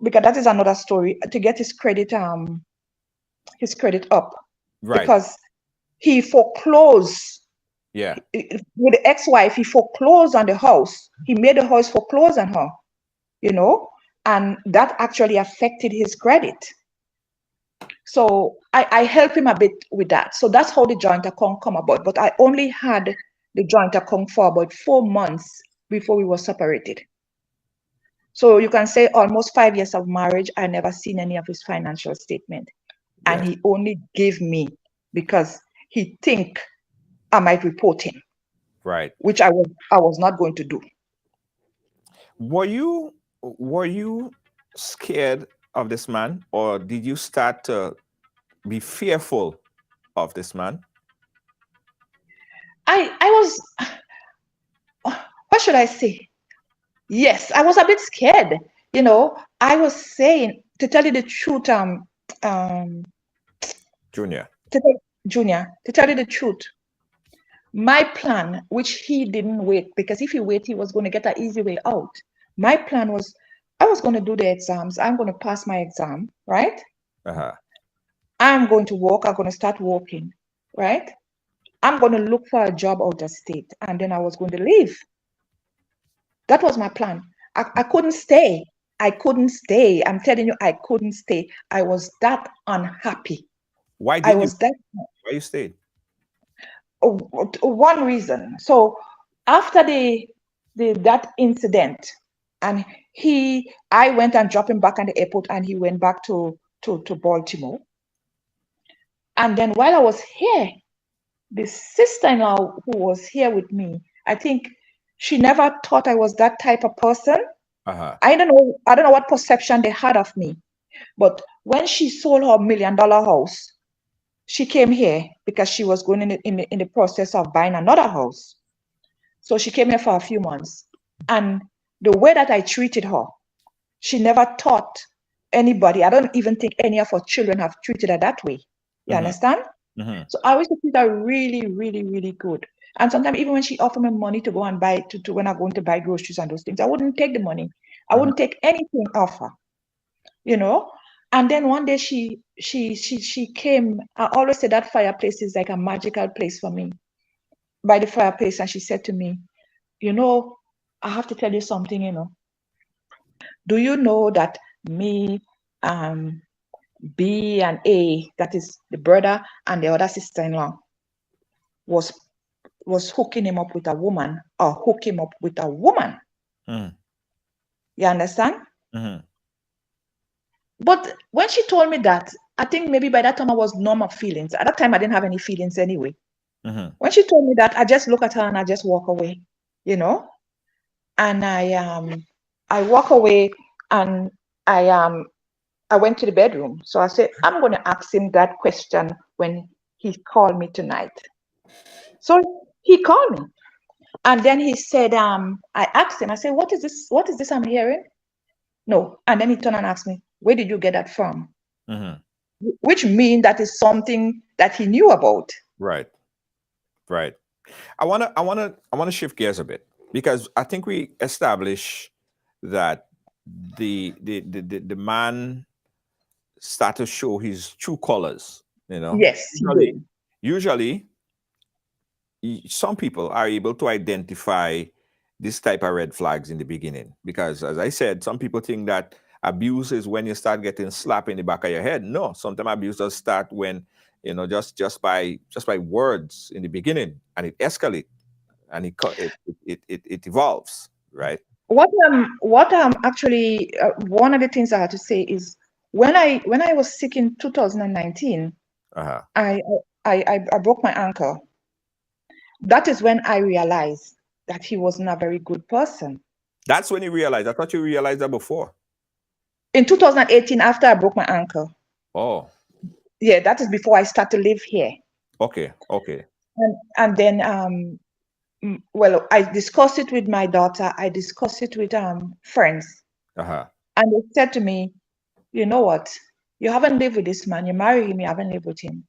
because that is another story, to get his credit up. Right. Because he foreclosed
Yeah.
With the ex-wife, he foreclosed on the house. He made the house foreclose on her, and that actually affected his credit. So I helped him a bit with that. So that's how the joint account come about. But I only had the joint account for about 4 months before we were separated. So you can say almost 5 years of marriage, I never seen any of his financial statement.
Yeah.
And he only gave me because he think I might report him.
Right.
Which I was not going to do.
Were you scared of this man, or did you start to be fearful of this man?
I was, what should I say? Yes, I was a bit scared. I was saying, to tell you the truth,
Junior.
Junior, to tell you the truth, my plan, which he didn't wait, because if he wait, he was going to get an easy way out. My plan was, I was going to do the exams. I'm going to pass my exam, right?
Uh-huh.
I'm going to work. I'm going to start working, right? I'm going to look for a job out of state, and then I was going to leave. That was my plan. I couldn't stay. I couldn't stay. I'm telling you, I couldn't stay. I was that unhappy.
Why
I
did
was that.
Why you stayed?
One reason. So after that incident, and I went and dropped him back at the airport, and he went back to Baltimore. And then while I was here, the sister-in-law who was here with me, I think she never thought I was that type of person.
Uh-huh.
I don't know what perception they had of me. But when she sold her $1 million house, she came here because she was going in the process of buying another house. So she came here for a few months. And the way that I treated her, she never taught anybody. I don't even think any of her children have treated her that way. You understand?
Mm-hmm.
So I always treat her really, really, really good. And sometimes even when she offered me money to go and buy, to when I'm going to buy groceries and those things, I wouldn't take the money. I wouldn't take anything off her, And then one day she came. I always say that fireplace is like a magical place for me, by the fireplace. And she said to me, I have to tell you something, Do you know that me, B and A, that is the brother and the other sister-in-law, was hooking him up with a woman, or hook him up with a woman.
Mm.
You understand?
Mm-hmm.
But when she told me that, I think maybe by that time I was numb of feelings. At that time, I didn't have any feelings anyway.
Mm-hmm.
When she told me that, I just look at her and I just walk away, And I walk away, and I went to the bedroom. So I said, I'm going to ask him that question when he called me tonight. So he called me. And then he said, I asked him, I said, what is this? What is this I'm hearing? No. And then he turned and asked me, where did you get that from?
Mm-hmm.
Which means that is something that he knew about.
Right. I wanna shift gears a bit, because I think we establish that the man start to show his true colors.
Yes.
Usually, some people are able to identify this type of red flags in the beginning, because, as I said, some people think that abuse is when you start getting slapped in the back of your head. No, sometimes abuse does start when, just by words in the beginning, and it escalates, and it evolves, right?
What actually one of the things I had to say is, when I was sick in 2019,
Uh-huh.
I broke my ankle. That is when I realized that he was not a very good person.
That's when you realize. I thought you realized that before.
In 2018, after I broke my ankle.
Oh.
Yeah, that is before I start to live here.
Okay.
And then well, I discussed it with my daughter. I discussed it with friends.
Uh-huh.
And they said to me, you know what? You haven't lived with this man. You marry him, you haven't lived with him.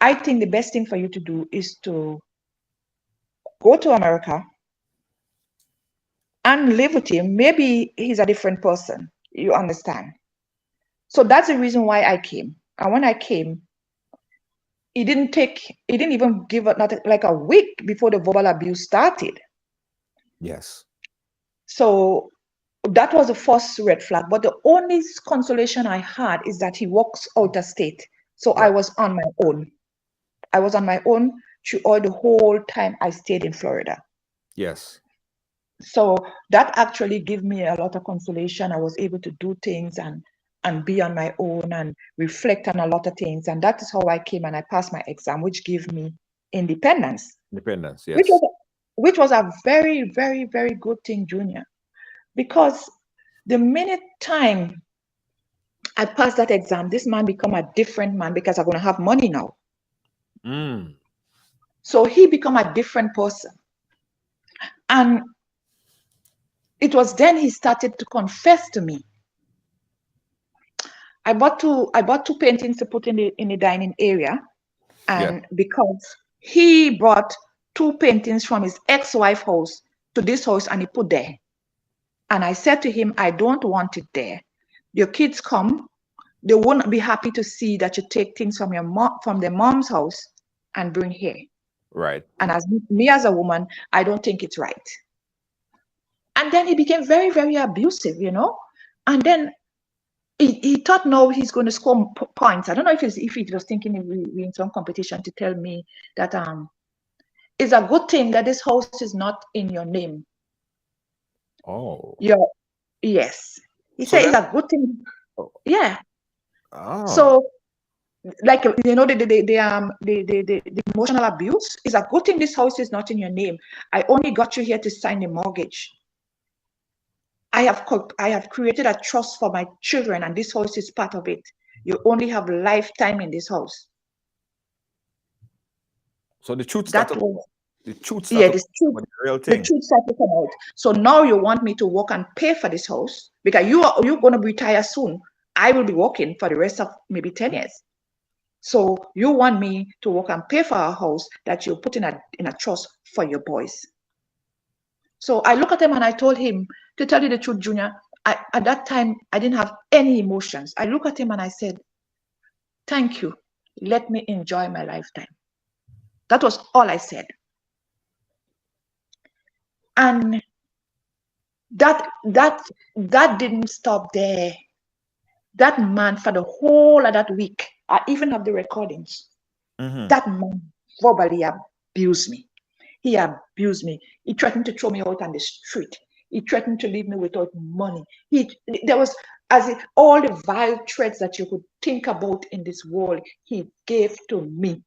I think the best thing for you to do is to go to America and live with him. Maybe he's a different person. You understand? So that's the reason why I came. And when I came, he didn't even give not like a week before the verbal abuse started.
Yes.
So that was the first red flag. But the only consolation I had is that he walks out of state. So I was on my own. I was on my own through all the whole time I stayed in Florida.
Yes.
So that actually gave me a lot of consolation. I was able to do things and be on my own and reflect on a lot of things. And that is how I came and I passed my exam, which gave me independence.
Independence, yes.
Which was a very, very, very good thing, Junior. Because the minute time I passed that exam, this man become a different man because I'm going to have money now. So he become a different person. And it was then he started to confess to me. I bought two paintings to put in the dining area. And because he brought two paintings from his ex-wife house to this house and he put there. And I said to him, I don't want it there. Your kids come, they won't be happy to see that you take things from from their mom's house and bring here.
Right.
And as me as a woman, I don't think it's right. And then he became very, very abusive, And then he thought, no, he's going to score points. I don't know if he was thinking we in some competition to tell me that it's a good thing that this house is not in your name.
Oh.
Yes. He said it's a good thing.
Oh.
Yeah.
Oh.
So, like, the emotional abuse is a good thing this house is not in your name. I only got you here to sign the mortgage. I have created a trust for my children, and this house is part of it. You only have lifetime in this house.
So the truth started. The truth real thing.
The truth started to come out. So now you want me to work and pay for this house because you're going to retire soon. I will be working for the rest of maybe 10 years. So you want me to work and pay for a house that you put in a trust for your boys. So I look at him and I told him, to tell you the truth, Junior, at that time, I didn't have any emotions. I look at him and I said, thank you. Let me enjoy my lifetime. That was all I said. And that didn't stop there. That man, for the whole of that week, I even have the recordings. That man verbally abused me. He abused me. He threatened to throw me out on the street. He threatened to leave me without money. There was all the vile threats that you could think about in this world, he gave to me.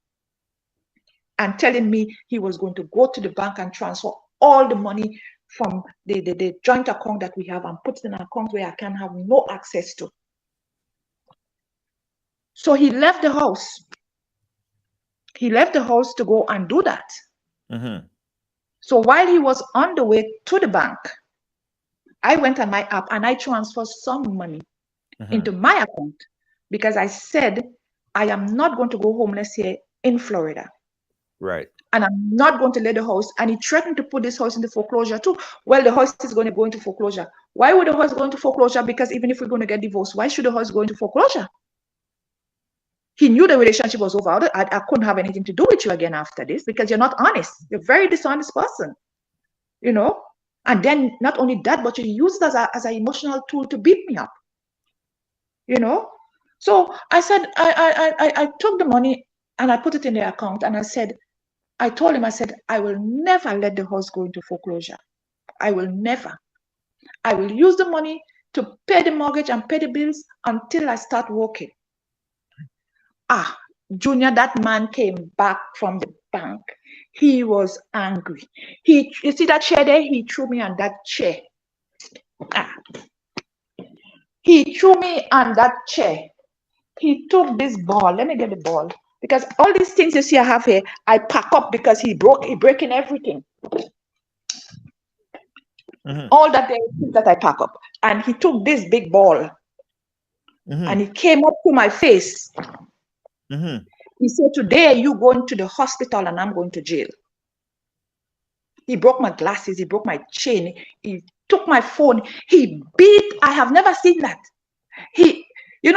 And telling me he was going to go to the bank and transfer all the money from the joint account that we have and put it in an account where I can have no access to. So he left the house. He left the house to go and do that. So while he was on the way to the bank, I went on my app and I transferred some money into my account because I said, I am not going to go homeless here in Florida.
Right.
And I'm not going to let the house. And he threatened to put this house into foreclosure too. Well, the house is going to go into foreclosure. Why would the house go into foreclosure? Because even if we're going to get divorced, why should the house go into foreclosure? He knew the relationship was over. I couldn't have anything to do with you again after this because you're not honest. You're a very dishonest person, And then not only that, but you use it as an emotional tool to beat me up, So I said, I took the money and I put it in the account and I told him, I said, I will never let the house go into foreclosure. I will never. I will use the money to pay the mortgage and pay the bills until I start working. Junior, that man came back from the bank. He was angry. You see that chair there? He threw me on that chair. He threw me on that chair. He took this ball. Let me get the ball. Because all these things you see I have here, I pack up because he breaking everything. All that things that I pack up. And he took this big ball. And he came up to my face. He said, today you going to the hospital and I'm going to jail. He broke my glasses. He broke my chain. He took my phone. He beat. I have never seen that.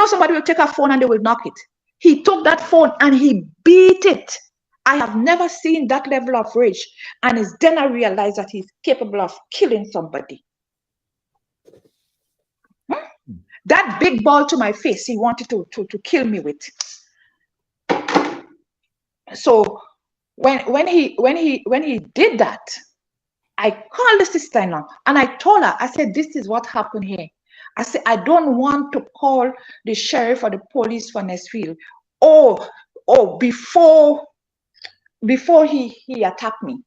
Somebody will take a phone and they will knock it. He took that phone and he beat it. I have never seen that level of rage. And it's then I realized that he's capable of killing somebody. That big ball to my face, he wanted to kill me with. So when he did that, I called the sister-in-law and I told her, I said, this is what happened here. I said, I don't want to call the sheriff or the police for Nesfield. Oh, before he attacked me.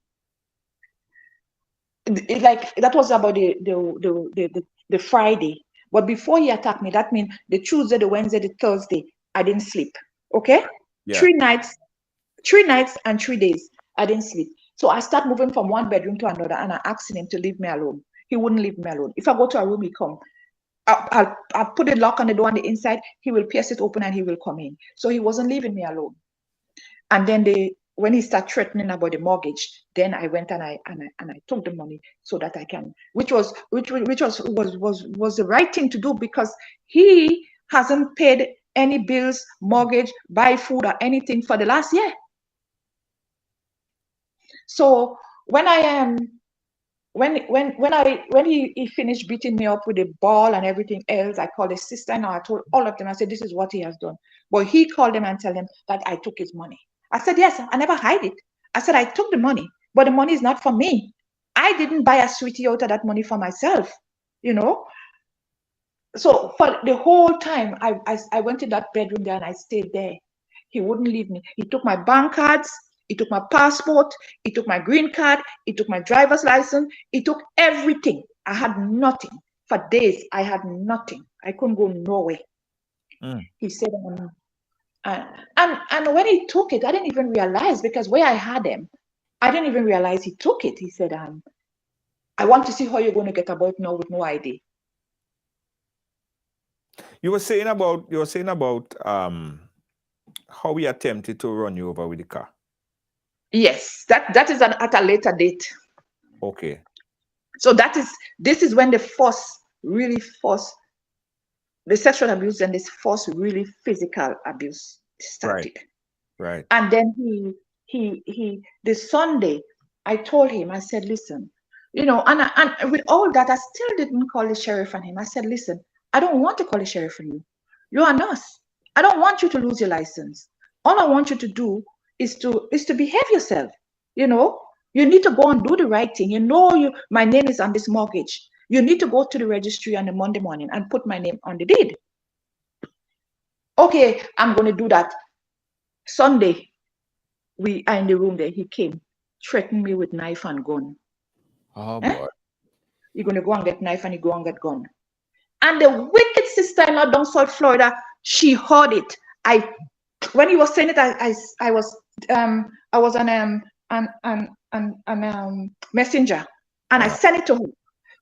Like that was about the Friday. But before he attacked me, that means the Tuesday, the Wednesday, the Thursday, I didn't sleep. Okay? Yeah. 3 nights and 3 days, I didn't sleep. So I start moving from one bedroom to another, and I asked him to leave me alone. He wouldn't leave me alone. If I go to a room, he come. I'll put a lock on the door on the inside. He will pierce it open and he will come in. So he wasn't leaving me alone. And then when he started threatening about the mortgage, then I went and I took the money so that I can, which was the right thing to do, because he hasn't paid any bills, mortgage, buy food or anything for the last year. So when he finished beating me up with a ball and everything else, I called his sister and I told all of them, I said, this is what he has done. But he called them and tell them that I took his money. I said, yes, I never hide it. I said, I took the money, but the money is not for me. I didn't buy a sweetie out of that money for myself, you know? So for the whole time, I went to that bedroom there and I stayed there. He wouldn't leave me. He took my bank cards. He took my passport. He took my green card. He took my driver's license. He took everything. I had nothing. For days, I had nothing. I couldn't go nowhere. He said, and when he took it, I didn't even realize, because where I had him, I didn't even realize he took it. He said, I want to see how you're going to get about now with no ID.
You were saying about how he attempted to run you over with the car.
Yes, that is at a later date.
Okay.
So this is when the sexual abuse and this first really physical abuse started.
Right.
And then the Sunday, I told him, I said, listen, you know, and with all that, I still didn't call the sheriff on him. I said, listen, I don't want to call the sheriff on you. You're a nurse. I don't want you to lose your license. All I want you to do is to behave yourself. You know, you need to go and do the right thing. You know, my name is on this mortgage. You need to go to the registry on the Monday morning and put my name on the deed. Okay, I'm going to do that. Sunday, we are in the room there. He came, threatened me with knife and gun.
Oh, boy.
You're going to go and get knife and you go and get gun. And the wicked sister-in-law down South Florida, she heard it. When he was saying it, I was on messenger, and I sent it to her.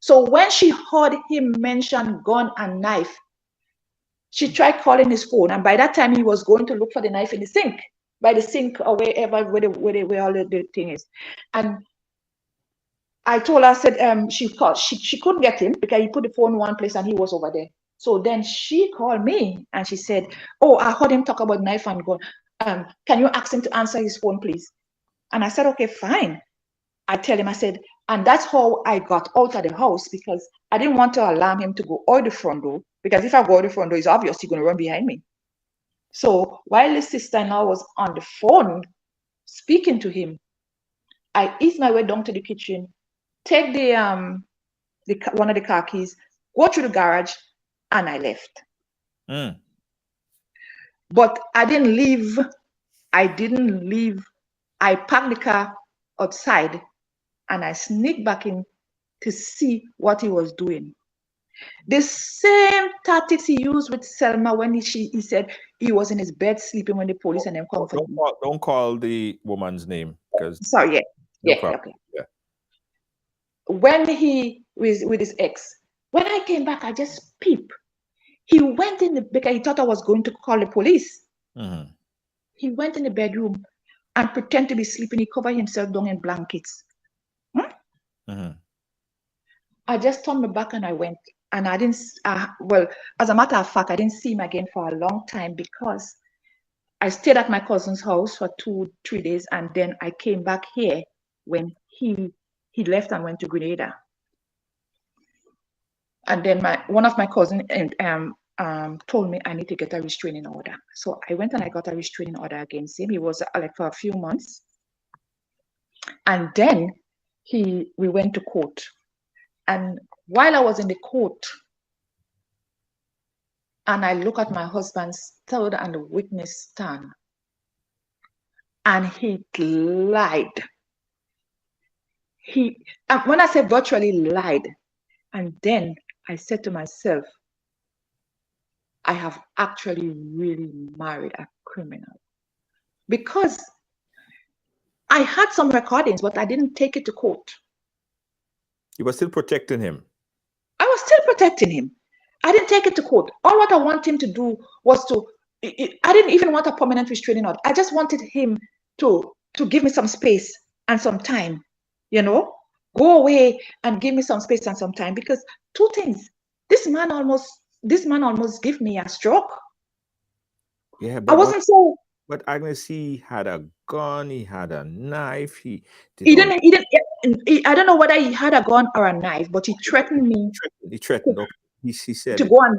So when she heard him mention gun and knife, she tried calling his phone, and by that time he was going to look for the knife in the sink, by the sink or wherever where all the thing is. And I told her, I said, she called. She couldn't get him because he put the phone in one place and he was over there. So then she called me and she said, oh, I heard him talk about knife and gun. Can you ask him to answer his phone, please? And I said, okay, fine. I tell him, I said, and that's how I got out of the house, because I didn't want to alarm him to go out the front door, because if I go out the front door, it's obvious he's going to run behind me. So while his sister-in-law was on the phone speaking to him, I eased my way down to the kitchen, take one of the car keys, go through the garage, and I left. But I didn't leave. I parked the car outside and I sneaked back in to see what he was doing. The same tactics he used with Selma when he said he was in his bed sleeping when the police and them come for him.
Don't call the woman's name, because
sorry, okay. Yeah. When he was with his ex, when I came back, I just peeped. He went in because he thought I was going to call the police. He went in the bedroom and pretended to be sleeping. He covered himself down in blankets. I just turned my back and I went. And I didn't, well, as a matter of fact, I didn't see him again for a long time, because I stayed at my cousin's house for 2-3 days, and then I came back here when he left and went to Grenada. And then one of my cousins told me I need to get a restraining order. So I went and I got a restraining order against him. He was like for a few months. And then we went to court. And while I was in the court, and I look at my husband stood on the witness stand, and he lied. When I say virtually lied, and then I said to myself, I have actually really married a criminal. Because I had some recordings, but I didn't take it to court.
You were still protecting him.
I was still protecting him. I didn't take it to court. All what I want him to do was I didn't even want a permanent restraining order. I just wanted him to give me some space and some time, go away and give me some space and some time. Because two things, this man almost gave me a stroke.
Yeah,
I wasn't so.
But Agnes, he had a gun, he had a knife. He
didn't. I don't know whether he had a gun or a knife, but he threatened me.
He threatened. He said
to go and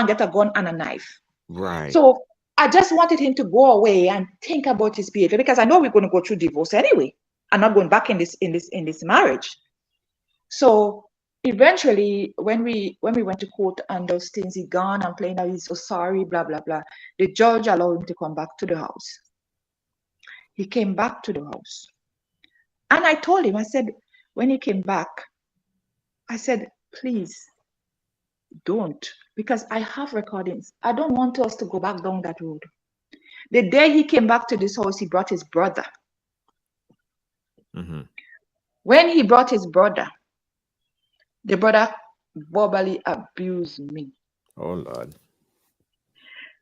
get a gun and a knife.
Right.
So I just wanted him to go away and think about his behavior, because I know we're going to go through divorce anyway. I'm not going back in this marriage. So eventually, when we went to court and those things, he gone and playing out, he's so sorry, blah blah blah. The judge allowed him to come back to the house. He came back to the house, and I told him, I said, when he came back, I said, please don't, because I have recordings. I don't want us to go back down that road. The day he came back to this house, he brought his brother.
Mm-hmm.
When he brought his brother, the brother verbally abused me.
Oh Lord.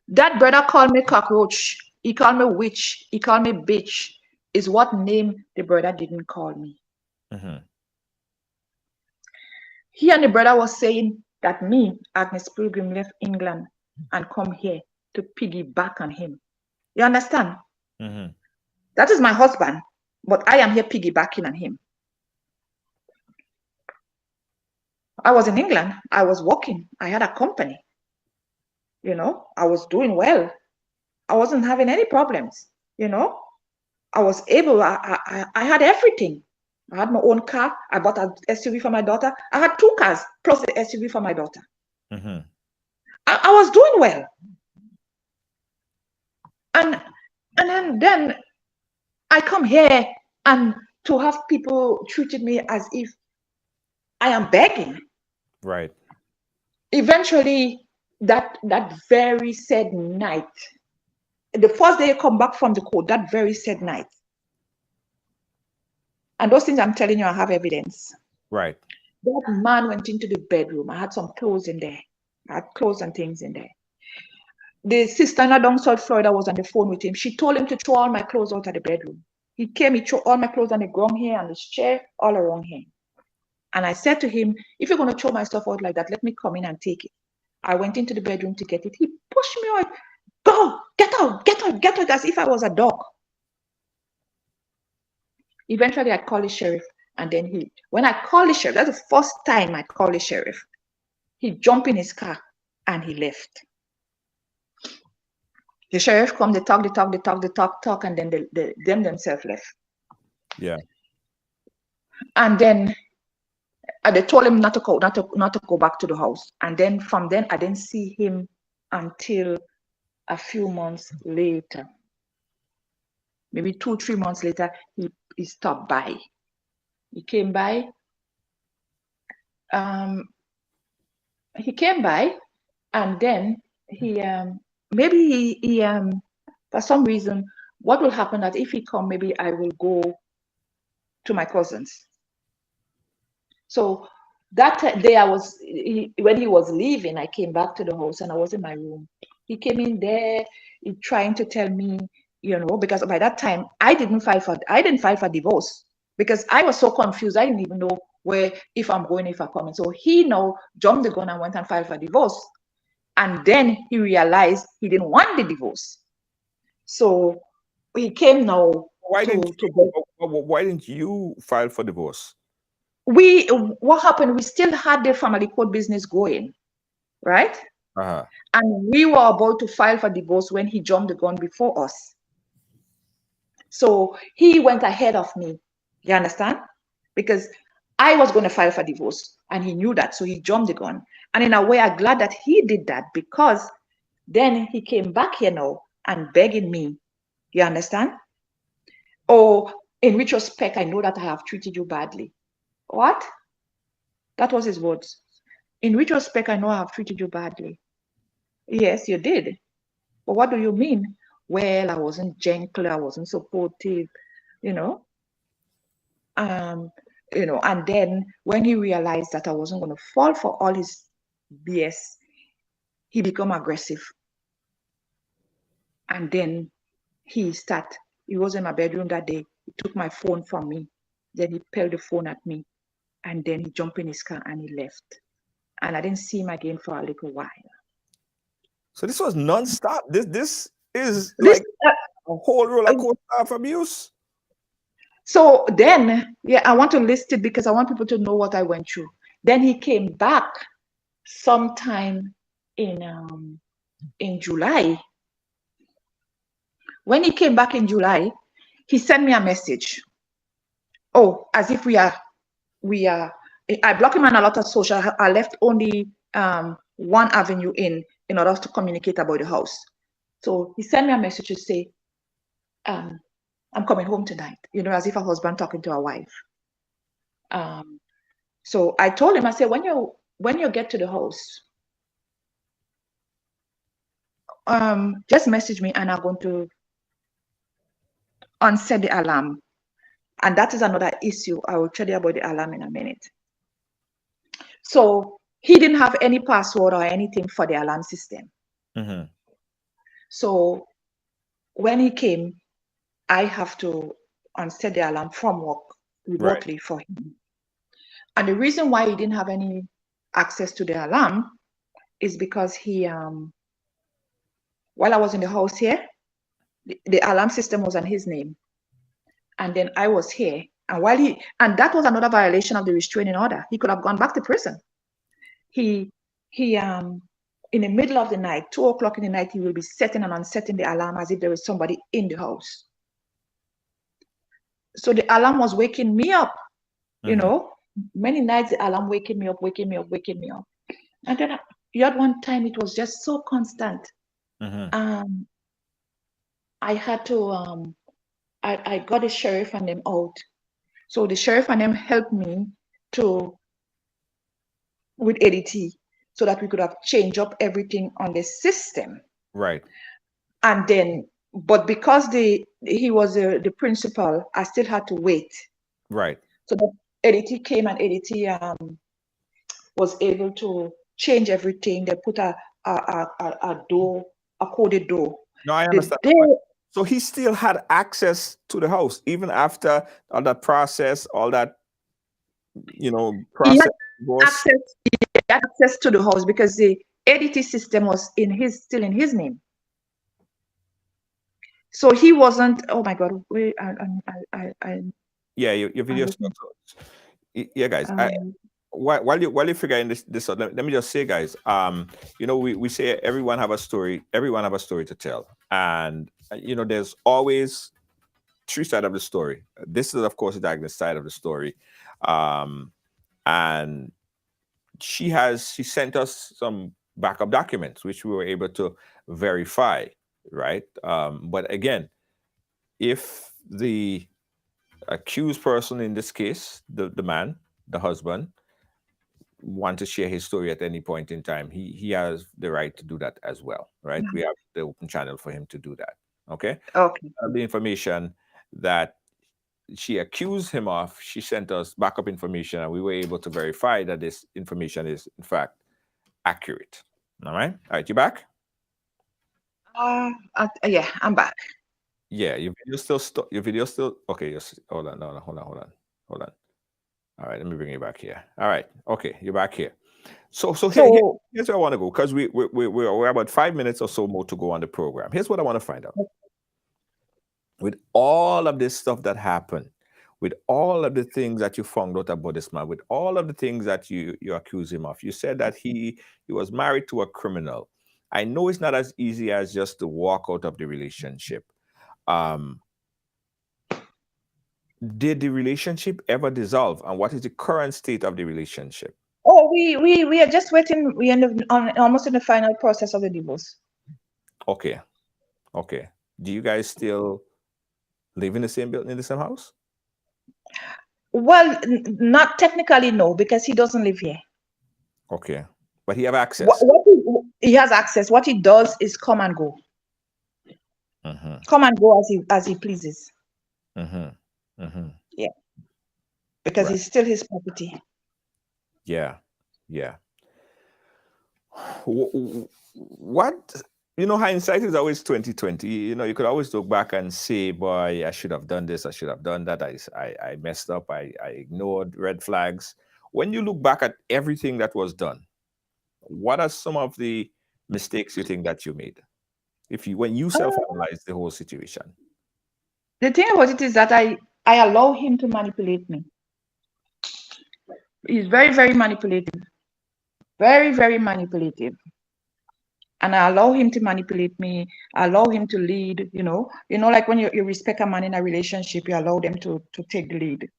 That brother called me cockroach. He called me witch. He called me bitch. Is what name the brother didn't call me.
Mm-hmm.
He and the brother was saying that me, Agnes Pilgrim, left England and come here to piggyback on him. You understand?
Mm-hmm.
That is my husband, but I am here piggybacking on him. I was in England. I was working. I had a company. I was doing well. I wasn't having any problems. I was able. I had everything. I had my own car. I bought an SUV for my daughter. I had 2 cars plus the SUV for my daughter.
Mm-hmm.
I was doing well. And then I come here, and to have people treated me as if I am begging.
Right.
Eventually, that very sad night, the first day I come back from the court, that very sad night, and those things I'm telling you, I have evidence.
Right.
That man went into the bedroom. I had some clothes in there. I had clothes and things in there. The sister down South Florida was on the phone with him. She told him to throw all my clothes out of the bedroom. He came, he threw all my clothes on the ground here, on this chair, all around here. And I said to him, if you're going to throw my stuff out like that, let me come in and take it. I went into the bedroom to get it. He pushed me out. Go, get out, get out, get out, as if I was a dog. Eventually, I called the sheriff. And then when I called the sheriff, that's the first time I called the sheriff. He jumped in his car and he left. The sheriff come, they talk, and then them themselves left.
Yeah.
And then they told him not to go back to the house. And then from then, I didn't see him until a few months later. Maybe 2-3 months later, he stopped by. He came by. He came by, and then he for some reason, what will happen that if he come, maybe I will go to my cousins. So that day when he was leaving, I came back to the house and I was in my room. He came in there, trying to tell me, because by that time I didn't file for divorce, because I was so confused. I didn't even know if I'm going, if I'm coming. So he now jumped the gun and went and filed for divorce. And then he realized he didn't want the divorce. So he came now
Why
to
didn't you file for divorce?
What happened, we still had the family court business going, right? And we were about to file for divorce when he jumped the gun before us. So he went ahead of me. You understand? Because I was going to file for divorce and he knew that. So he jumped the gun. And in a way, I'm glad that he did that, because then he came back here now and begging me. You understand? Oh, in retrospect, I know that I have treated you badly. What? That was his words. In retrospect, I know I have treated you badly. Yes, you did. But what do you mean? Well, I wasn't gentle, I wasn't supportive, you know. And then when he realized that I wasn't going to fall for all his BS, he became aggressive. And then he was in my bedroom that day. He took my phone from me. Then he peeled the phone at me. And then he jumped in his car and he left. And I didn't see him again for a little while.
So this was nonstop. This is like a whole roller coaster of abuse.
So then, I want to list it because I want people to know what I went through. Then he came back sometime in July. When he came back in July, he sent me a message. Oh, as if we are. I blocked him on a lot of social. I left only one avenue in order to communicate about the house. So he sent me a message to say, I'm coming home tonight, as if a husband talking to a wife. So I told him, I said, when you get to the house, just message me and I'm going to unset the alarm. And that is another issue. I will tell you about the alarm in a minute. So he didn't have any password or anything for the alarm system.
Mm-hmm.
So when he came, I have to unset the alarm from work remotely for him. And the reason why he didn't have any access to the alarm is because he, while I was in the house here, the alarm system was on his name. And then I was here. And that was another violation of the restraining order. He could have gone back to prison. He in the middle of the night, 2 o'clock in the night, he will be setting and unsetting the alarm as if there was somebody in the house. So the alarm was waking me up, many nights the alarm waking me up. And then you had one time it was just so constant.
Mm-hmm.
I had to, I got the sheriff and them out. So the sheriff and them helped me with ADT so that we could have changed up everything on the system.
Right.
And then, but because he was the principal, I still had to wait.
Right.
So the ADT came and ADT was able to change everything. They put a door, a coded door.
No, I understand. So he still had access to the house even after all that process, all that, process.
He had access to the house because the ADT system was still in his name. So he wasn't. Oh my God! Wait,
yeah, your video. Yeah, guys. While you're figuring this out, let me just say, guys. We say everyone have a story. Everyone have a story to tell, and there's always three sides of the story. This is, of course, the Agnes side of the story, and she sent us some backup documents which we were able to verify, right? But again, if the accused person in this case, the man, the husband, want to share his story at any point in time, he has the right to do that as well, right? We have the open channel for him to do that. Okay. The information that she accused him of, she sent us backup information, and we were able to verify that this information is in fact accurate. All right, you back?
Yeah, I'm back.
Yeah, your video still okay. Just hold on. All right, let me bring you back here. All right, okay, you're back here. So here's where I want to go, because we're about 5 minutes or so more to go on the program. Here's what I want to find out. with all of this stuff that happened, with all of the things that you found out about this man, with all of the things that you accuse him of, you said that he was married to a criminal. I know it's not as easy as just to walk out of the relationship. Um, did the relationship ever dissolve, and what is the current state of the relationship?
Oh, we are just waiting. We end up on almost in the final process of the divorce.
Okay, okay. Do you guys still live in the same building, in the same house?
Well, not technically, no, because he doesn't live here.
Okay, but he have access.
What he has access. What he does is come and go. Come and go as he pleases. Yeah, because
Right.
it's still his property.
Yeah, yeah. What, hindsight is always 2020. You could always look back and say, boy, I should have done this, I should have done that, I messed up, I ignored red flags. When you look back at everything that was done, what are some of the mistakes you think that you made, when you self-analyze the whole situation?
The thing about it is that I allow him to manipulate me. He's very, very manipulative. Very, very manipulative. And I allow him to manipulate me. I allow him to lead, like when you respect a man in a relationship, you allow them to take the lead.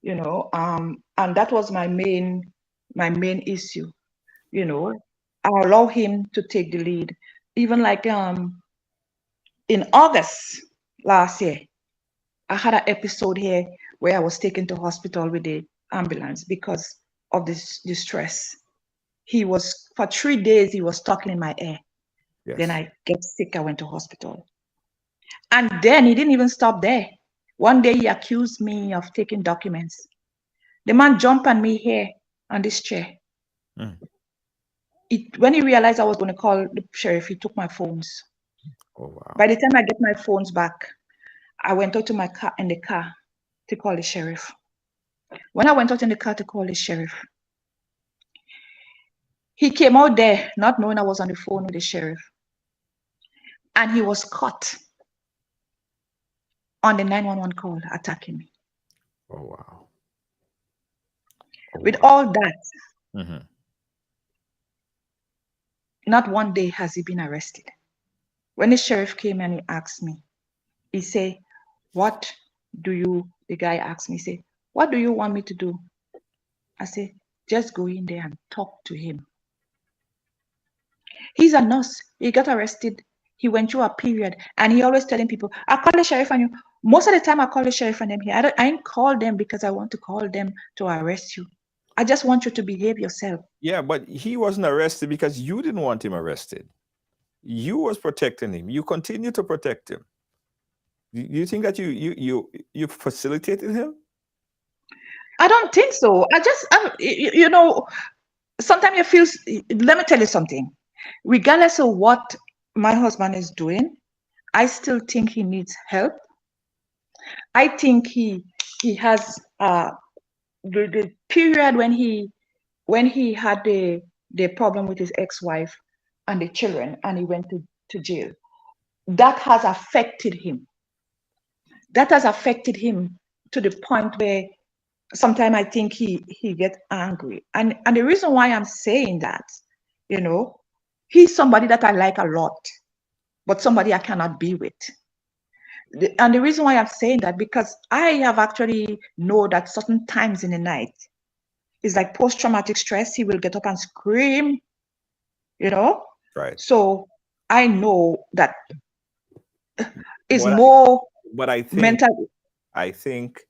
And that was my main issue. I allow him to take the lead. Even like in August last year, I had an episode here where I was taken to hospital with the ambulance because of the stress. For 3 days, he was talking in my ear.
Yes.
Then I get sick, I went to hospital. And then he didn't even stop there. One day he accused me of taking documents. The man jumped on me here on this chair. When he realized I was going to call the sheriff, he took my phones.
Oh, wow.
By the time I get my phones back, I went out to my car in the car to call the sheriff. When I went out in the car to call the sheriff, he came out there not knowing I was on the phone with the sheriff. And he was caught on the 911 call attacking me.
Oh, wow.
With all that, not one day has he been arrested. When the sheriff came and he asked me, he said, the guy asked me, he said, what do you want me to do? I said, just go in there and talk to him. He's a nurse. He got arrested. He went through a period, and he always telling people, I call the sheriff on you. Most of the time I call the sheriff on them here. I ain't call them because I want to call them to arrest you. I just want you to behave yourself.
Yeah, but he wasn't arrested because you didn't want him arrested. You was protecting him. You continue to protect him. You think that you facilitated him?
I don't think so. Sometimes you feel, let me tell you something. Regardless of what my husband is doing, I still think he needs help. I think he has the period when he had the problem with his ex-wife and the children, and he went to jail. That has affected him. That has affected him to the point where sometimes I think he gets angry. And the reason why I'm saying that, he's somebody that I like a lot, but somebody I cannot be with. And the reason why I'm saying that, because I have actually know that certain times in the night, it's like post-traumatic stress, he will get up and scream,
Right.
So I know that it's more
but I think,
mental.
I think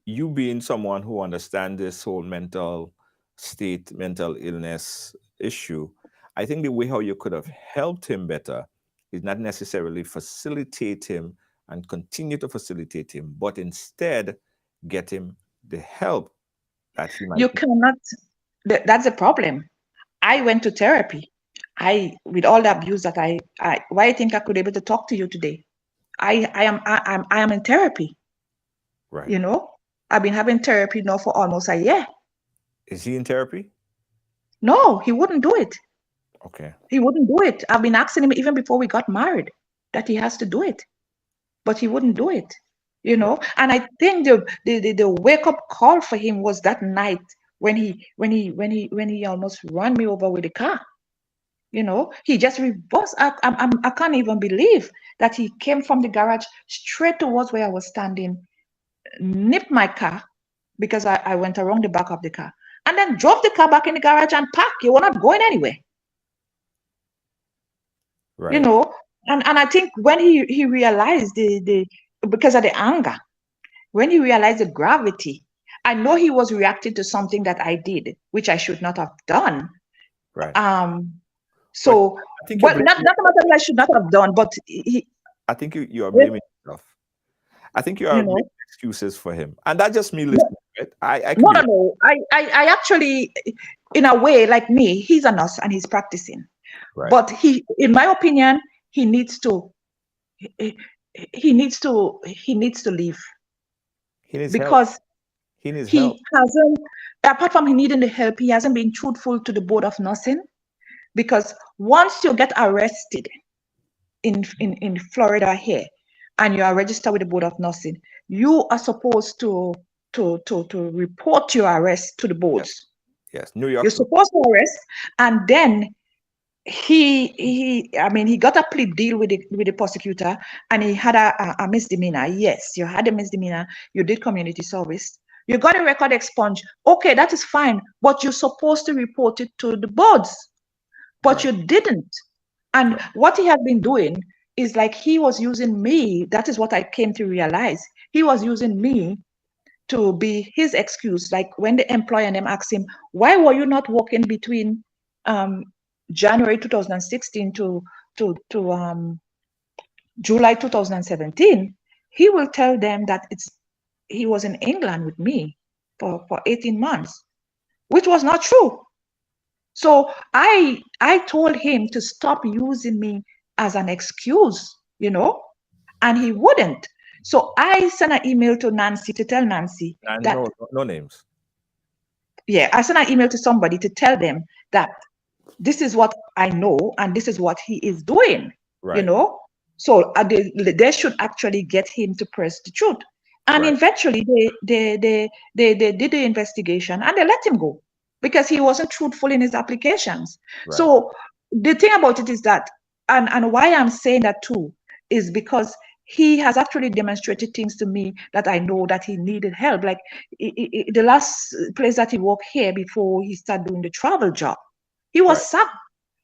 you being someone who understands this whole mental state, mental illness issue, I think the way how you could have helped him better is not necessarily facilitate him and continue to facilitate him, but instead get him the help that he might.
You cannot. That's the problem. I went to therapy. With all the abuse that why I think I could be able to talk to you today. I am in therapy.
Right.
I've been having therapy now for almost a year.
Is he in therapy?
No, he wouldn't do it.
Okay.
He wouldn't do it. I've been asking him even before we got married that he has to do it. but he wouldn't do it, you know. And I think the wake up call for him was that night when he almost ran me over with the car. You know, he just reversed. I can't even believe that he came from the garage straight towards where I was standing, nipped my car because I went around the back of the car, and then drove the car back in the garage and parked. You were not going anywhere.
Right.
You know, and I think when he realized the because of the anger, when he realized the gravity, I know he was reacting to something that I did, which I should not have done.
Right.
So,
but I think
but not about that I should not have done, but
I think you are blaming yourself. I think you are making excuses for him, and that's just me listening. Right? I can
no. I actually, in a way, like me, he's a nurse and he's practicing,
right.
but in my opinion, he needs to leave
He needs
because
help. He needs
he
help.
hasn't, apart from he needing the help, he hasn't been truthful to the board of nursing. Because once you get arrested in Florida here, and you are registered with the board of nursing, you are supposed to report your arrest to the boards.
Yes. New York.
You're supposed to arrest, and then he got a plea deal with the prosecutor, and he had a misdemeanor. Yes, you had a misdemeanor. You did community service. You got a record expunged. Okay, that is fine, but you're supposed to report it to the boards. But you didn't. And what he had been doing is like he was using me. That is what I came to realize. He was using me to be his excuse. Like when the employer and them asked him, why were you not working between January 2016 to July 2017? He will tell them that he was in England with me for 18 months, which was not true. So I told him to stop using me as an excuse, you know, and he wouldn't. So I sent an email to Nancy to tell Nancy that
no names.
Yeah, I sent an email to somebody to tell them that this is what I know and this is what he is doing, you know. So they should actually get him to press the truth. And eventually they did the investigation and they let him go because he wasn't truthful in his applications. So the thing about it is that, and why I'm saying that too, is because he has actually demonstrated things to me that I know that he needed help. Like the last place that he worked here before he started doing the travel job, he was sacked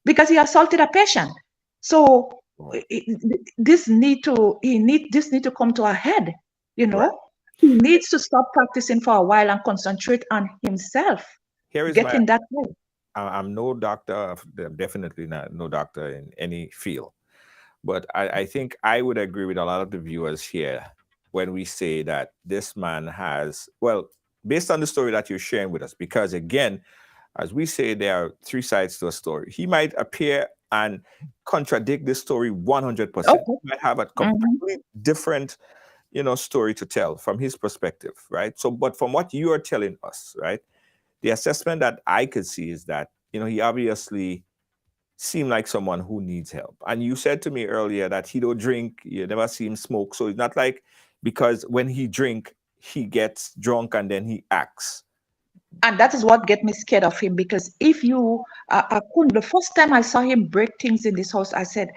because he assaulted a patient. So this need to come to a head, you know. He needs to stop practicing for a while and concentrate on himself. Getting that help.
I'm no doctor, definitely not no doctor in any field. But I think I would agree with a lot of the viewers here when we say that this man has, well, based on the story that you're sharing with us, because again, as we say, there are three sides to a story. He might appear and contradict this story 100%. He might have a completely different, story to tell from his perspective, right? So, but from what you are telling us, right, the assessment that I could see is that, he obviously seem like someone who needs help. And you said to me earlier that he don't drink, you never see him smoke. So it's not like because when he drink, he gets drunk and then he acts.
And that is what get me scared of him, because if you, the first time I saw him break things in this house, I said,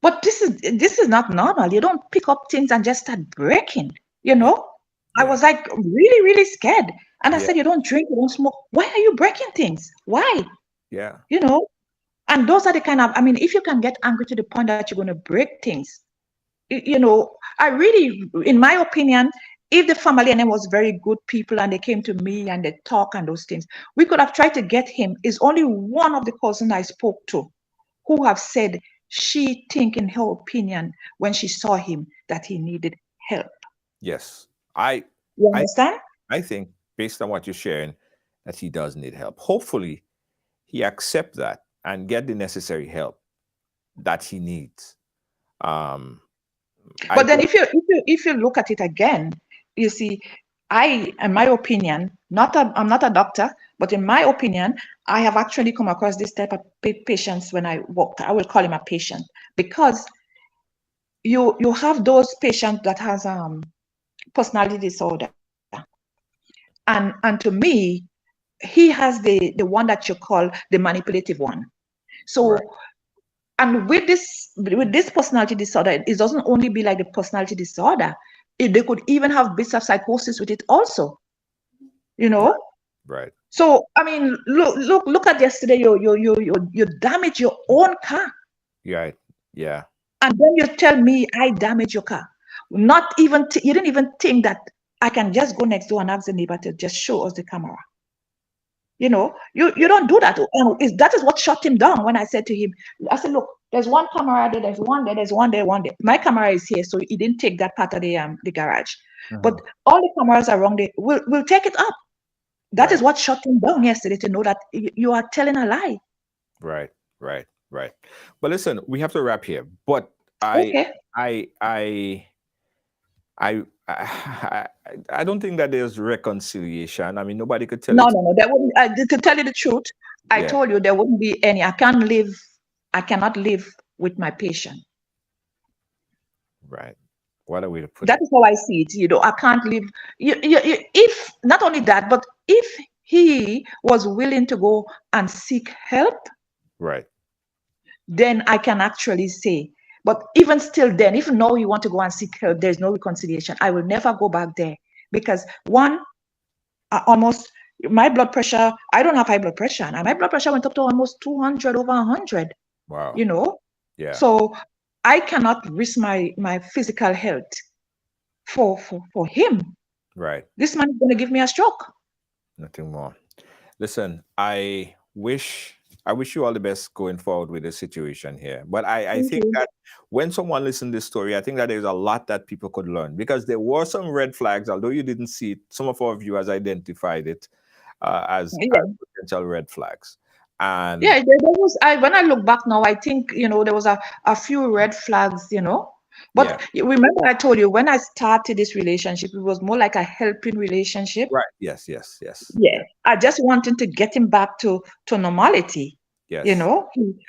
but this is not normal. You don't pick up things and just start breaking, you know? I was like really, really scared. And I said, you don't drink, you don't smoke. Why are you breaking things? Why?
Yeah.
You know, and those are the kind of, if you can get angry to the point that you're going to break things, I really, in my opinion, if the family and them was very good people and they came to me and they talk and those things, we could have tried to get him. Is only one of the cousins I spoke to who have said she think in her opinion when she saw him that he needed help.
Yes.
You understand?
I think based on what you're sharing that he does need help. Hopefully he accept that and get the necessary help that he needs.
But then if you look at it again, you see, in my opinion, I'm not a doctor, but in my opinion, I have actually come across this type of patients when I walk. I will call him a patient because you have those patients that has personality disorder, and to me, he has the one that you call the manipulative one. So,
Right.
and with this personality disorder, it doesn't only be like the personality disorder. They could even have bits of psychosis with it also. You know.
Right.
So I mean, look at yesterday. You damage your own car,
Right. Yeah.
and then you tell me I damage your car. Not even you didn't even think that I can just go next door and ask the neighbor to just show us the camera. You don't do that. And that is what shut him down when I said to him, I said, look, there's one camera there, there's one there, there's one there, one there. My camera is here, so he didn't take that part of the garage. But all the cameras around there, we'll take it up. That is what shut him down yesterday, to know that you are telling a lie.
Right. Right. Right. But listen, we have to wrap here. But
Okay.
I don't think that there's reconciliation. I mean, nobody could tell
No,
it.
no, no. There wouldn't. To tell you the truth, I
Yeah.
told you there wouldn't be any. I cannot live with my patient.
Right. What a way to put
That
it.
is how I see it. I can't live. If not only that, but if he was willing to go and seek help,
Right.
then I can actually say. But even still, then, if now you want to go and seek help, there's no reconciliation. I will never go back there, because one, almost my blood pressure. I don't have high blood pressure, and my blood pressure went up to almost 200 over 100.
Wow. Yeah.
So I cannot risk my physical health for him.
Right.
This man is going to give me a stroke.
Nothing more. Listen, I wish you all the best going forward with the situation here. But I think that when someone listens to this story, I think that there's a lot that people could learn, because there were some red flags, although you didn't see it. Some of our viewers identified it as potential red flags. And
yeah, there was. When I look back now, I think there was a few red flags. But remember, I told you when I started this relationship, it was more like a helping relationship.
right. Yes.
Yeah, I just wanted to get him back to normality.
Yes.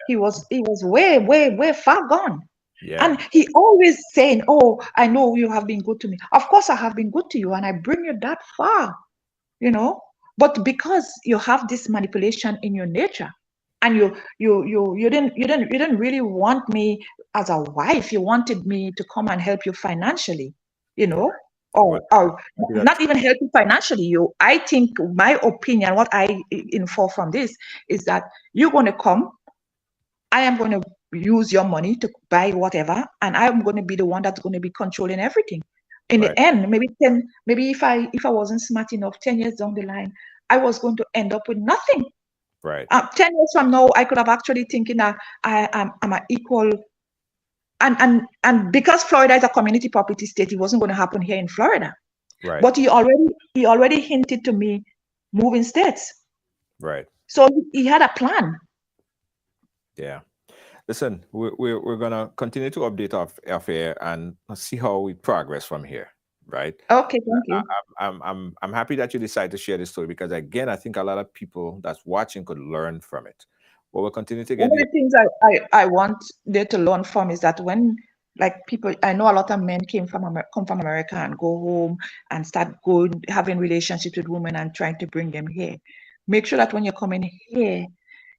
He was way far gone.
Yeah.
And he always saying, "Oh, I know you have been good to me. Of course, I have been good to you, and I bring you that far." But because you have this manipulation in your nature, and you didn't really want me as a wife. You wanted me to come and help you financially, or not even help you financially. I think my opinion, what I infer from this, is that you're going to come. I am going to use your money to buy whatever, and I'm going to be the one that's going to be controlling everything. In the end, maybe if I wasn't smart enough, 10 years down the line, I was going to end up with nothing.
Right.
10 years from now, I could have actually thinking that I'm an equal, and because Florida is a community property state, it wasn't going to happen here in Florida.
Right.
But he already hinted to me moving states.
Right.
So he had a plan.
Yeah. Listen, we're gonna continue to update our affair and see how we progress from here. Right.
Okay, thank you.
I'm happy that you decided to share this story, because again, I think a lot of people that's watching could learn from it. But we'll continue to get
one of the things I want there to learn from is that when, like, people, I know a lot of men come from America and go home and start having relationships with women and trying to bring them here. Make sure that when you're coming here,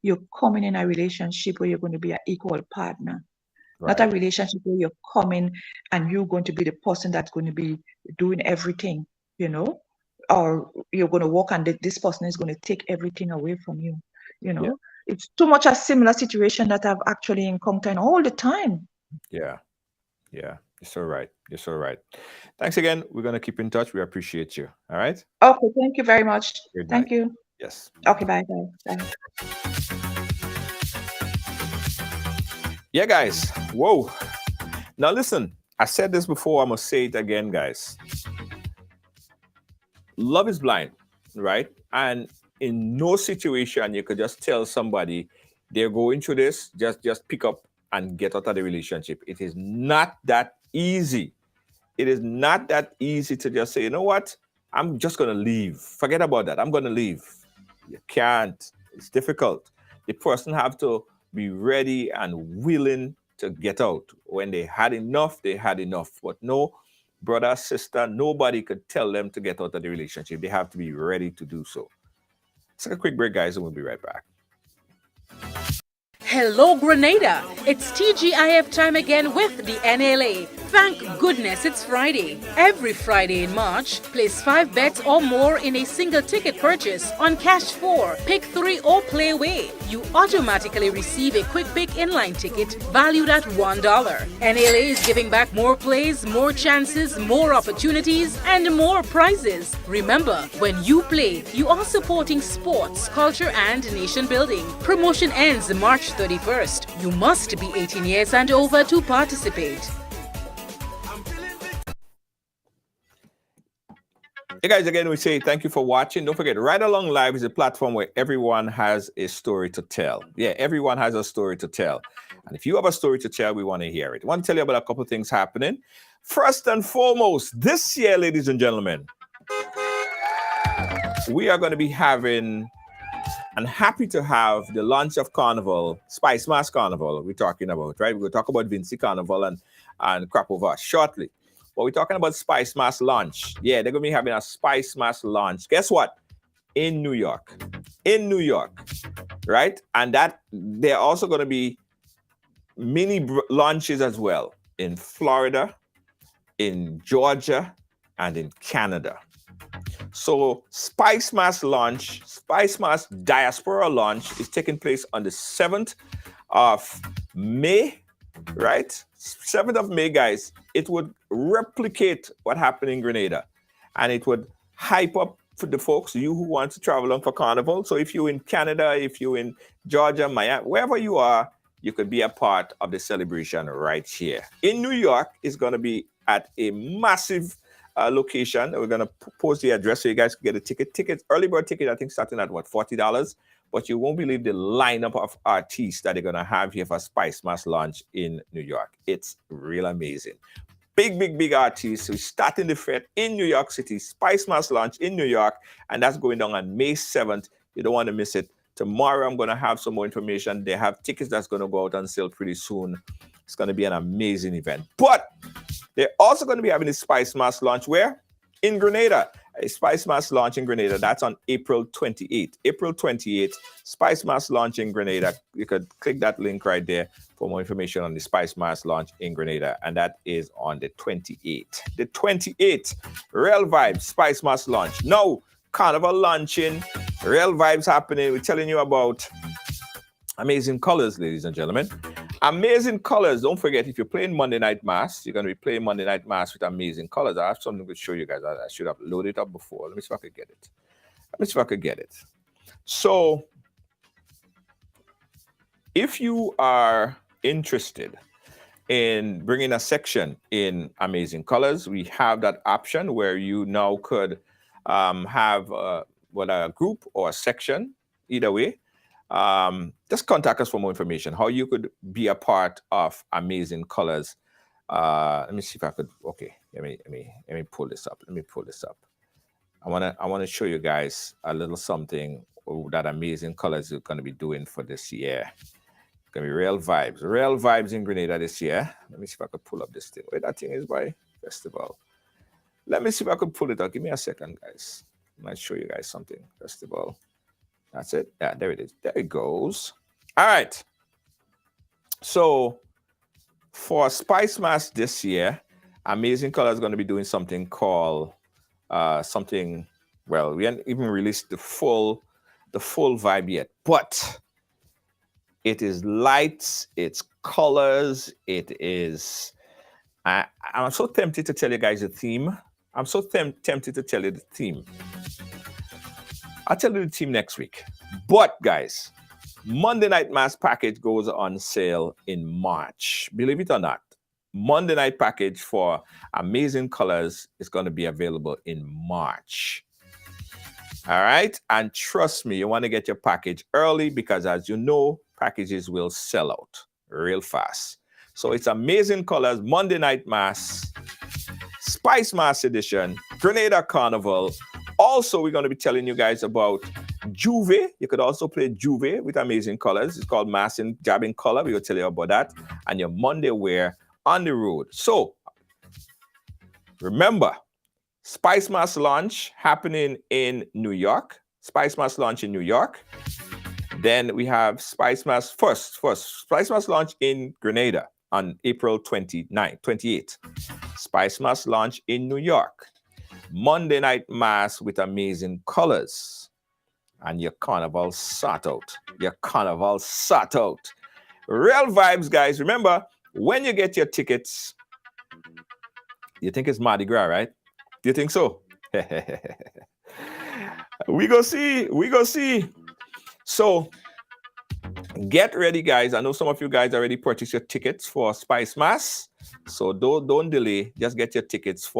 you're coming in a relationship where you're going to be an equal partner. Not a relationship where you're coming and you're going to be the person that's going to be doing everything, or you're going to walk and this person is going to take everything away from you. It's too much a similar situation that I've actually encountered all the time.
Yeah. You're so right. You're so right. Thanks again. We're going to keep in touch. We appreciate you. All right.
Okay. Thank you very much. Thank you.
Yes.
Okay. Bye.
Yeah, guys. Whoa. Now listen, I said this before. I must say it again, guys. Love is blind, right? And in no situation you could just tell somebody they're going through this, just pick up and get out of the relationship. It is not that easy. It is not that easy to just say, you know what? I'm just going to leave. Forget about that. I'm going to leave. You can't. It's difficult. The person have to be ready and willing to get out. When they had enough, they had enough. But no brother, sister, nobody could tell them to get out of the relationship. They have to be ready to do so. Let's take a quick break, guys, and we'll be right back.
Hello, Grenada. It's TGIF time again with the NLA. Thank goodness it's Friday. Every Friday in March, place 5 bets or more in a single ticket purchase on Cash 4, Pick 3 or Play Away. You automatically receive a Quick Pick inline ticket valued at $1. NLA is giving back more plays, more chances, more opportunities, and more prizes. Remember, when you play, you are supporting sports, culture, and nation building. Promotion ends March 31st. You must be 18 years and over to participate.
Hey guys, again, we say thank you for watching. Don't forget, Ridealong Live is a platform where everyone has a story to tell. Yeah, everyone has a story to tell. And if you have a story to tell, we want to hear it. I want to tell you about a couple of things happening. First and foremost, this year, ladies and gentlemen, we are going to be having and happy to have the launch of Carnival, Spice Mass Carnival we're talking about, right? We're going to talk about Vinci Carnival and Krapowa shortly. But we're talking about Spice Mass launch. Yeah, they're going to be having a Spice Mass launch. Guess what? In New York. In New York, right? And that they're also going to be mini launches as well in Florida, in Georgia, and in Canada. So Spice Mass launch, Spice Mass Diaspora launch is taking place on the 7th of May, right? 7th of May, guys. It would replicate what happened in Grenada, and it would hype up for the folks, you who want to travel on for Carnival. So if you're in Canada, if you're in Georgia, Miami, wherever you are, you could be a part of the celebration right here. In New York, it's going to be at a massive location. We're going to post the address so you guys can get a ticket. Tickets, early bird ticket, I think starting at what, $40? But you won't believe the lineup of artists that they're going to have here for Spice Mass launch in New York. It's real amazing. Big artists. We're starting the fete in New York City, Spice Mass launch in New York, and that's going down on May 7th. You don't want to miss it. Tomorrow, I'm going to have some more information. They have tickets that's going to go out on sale pretty soon. It's going to be an amazing event. But they're also going to be having a Spice Mass launch where? In Grenada. A Spice Mass launch in Grenada. That's on April 28th. April 28th, Spice Mass launch in Grenada. You could click that link right there for more information on the Spice Mass launch in Grenada. And that is on the 28th. The 28th, Real Vibes Spice Mass launch. Now, Carnival launching, Real Vibes happening. We're telling you about Amazing Colors, ladies and gentlemen. Amazing Colors. Don't forget, if you're playing Monday Night Mass, you're going to be playing Monday Night Mass with Amazing Colors. I have something to show you guys. I should have loaded it up before. Let me see if I could get it. So, if you are interested in bringing a section in Amazing Colors, we have that option where you now could have a group or a section, either way. Just contact us for more information, how you could be a part of Amazing Colors. Let me see if I could, okay, let me pull this up. I want to show you guys a little something that Amazing Colors is going to be doing for this year. It's going to be Real Vibes in Grenada this year. Let me see if I could pull up this thing. Where that thing is by Festival. Let me see if I could pull it up. Give me a second, guys. I might show you guys something. Festival. That's it. Yeah, there it is. There it goes. All right. So for Spice Mass this year, Amazing Color is going to be doing something called well, we haven't even released the full vibe yet, but it is lights, it's colors, it is. I'm so tempted to tell you guys the theme. I'm so tempted to tell you the theme. I'll tell you the theme next week. But guys, Monday Night Mass package goes on sale in March. Believe it or not, Monday night package for Amazing Colors is going to be available in March. All right. And trust me, you want to get your package early because, as you know, packages will sell out real fast. So it's Amazing Colors, Monday Night Mass, Spice Mass Edition, Grenada Carnival. Also, we're going to be telling you guys about Juve. You could also play Juve with Amazing Colors. It's called Mass and Jabbing Color. We will tell you about that. and your Monday wear on the road. So remember, Spice Mass launch happening in New York. Spice Mass launch in New York. Then we have Spice Mass first Spice Mass launch in Grenada on April 28th. Spice Mass launch in New York. Monday night mass with amazing colors. And your carnival sort out. Your carnival sort out. Real vibes, guys. Remember, when you get your tickets, you think it's Mardi Gras, right? Do you think so? We go see. So get ready, guys. I know some of you guys already purchased your tickets for Spice Mass. So don't delay. Just get your tickets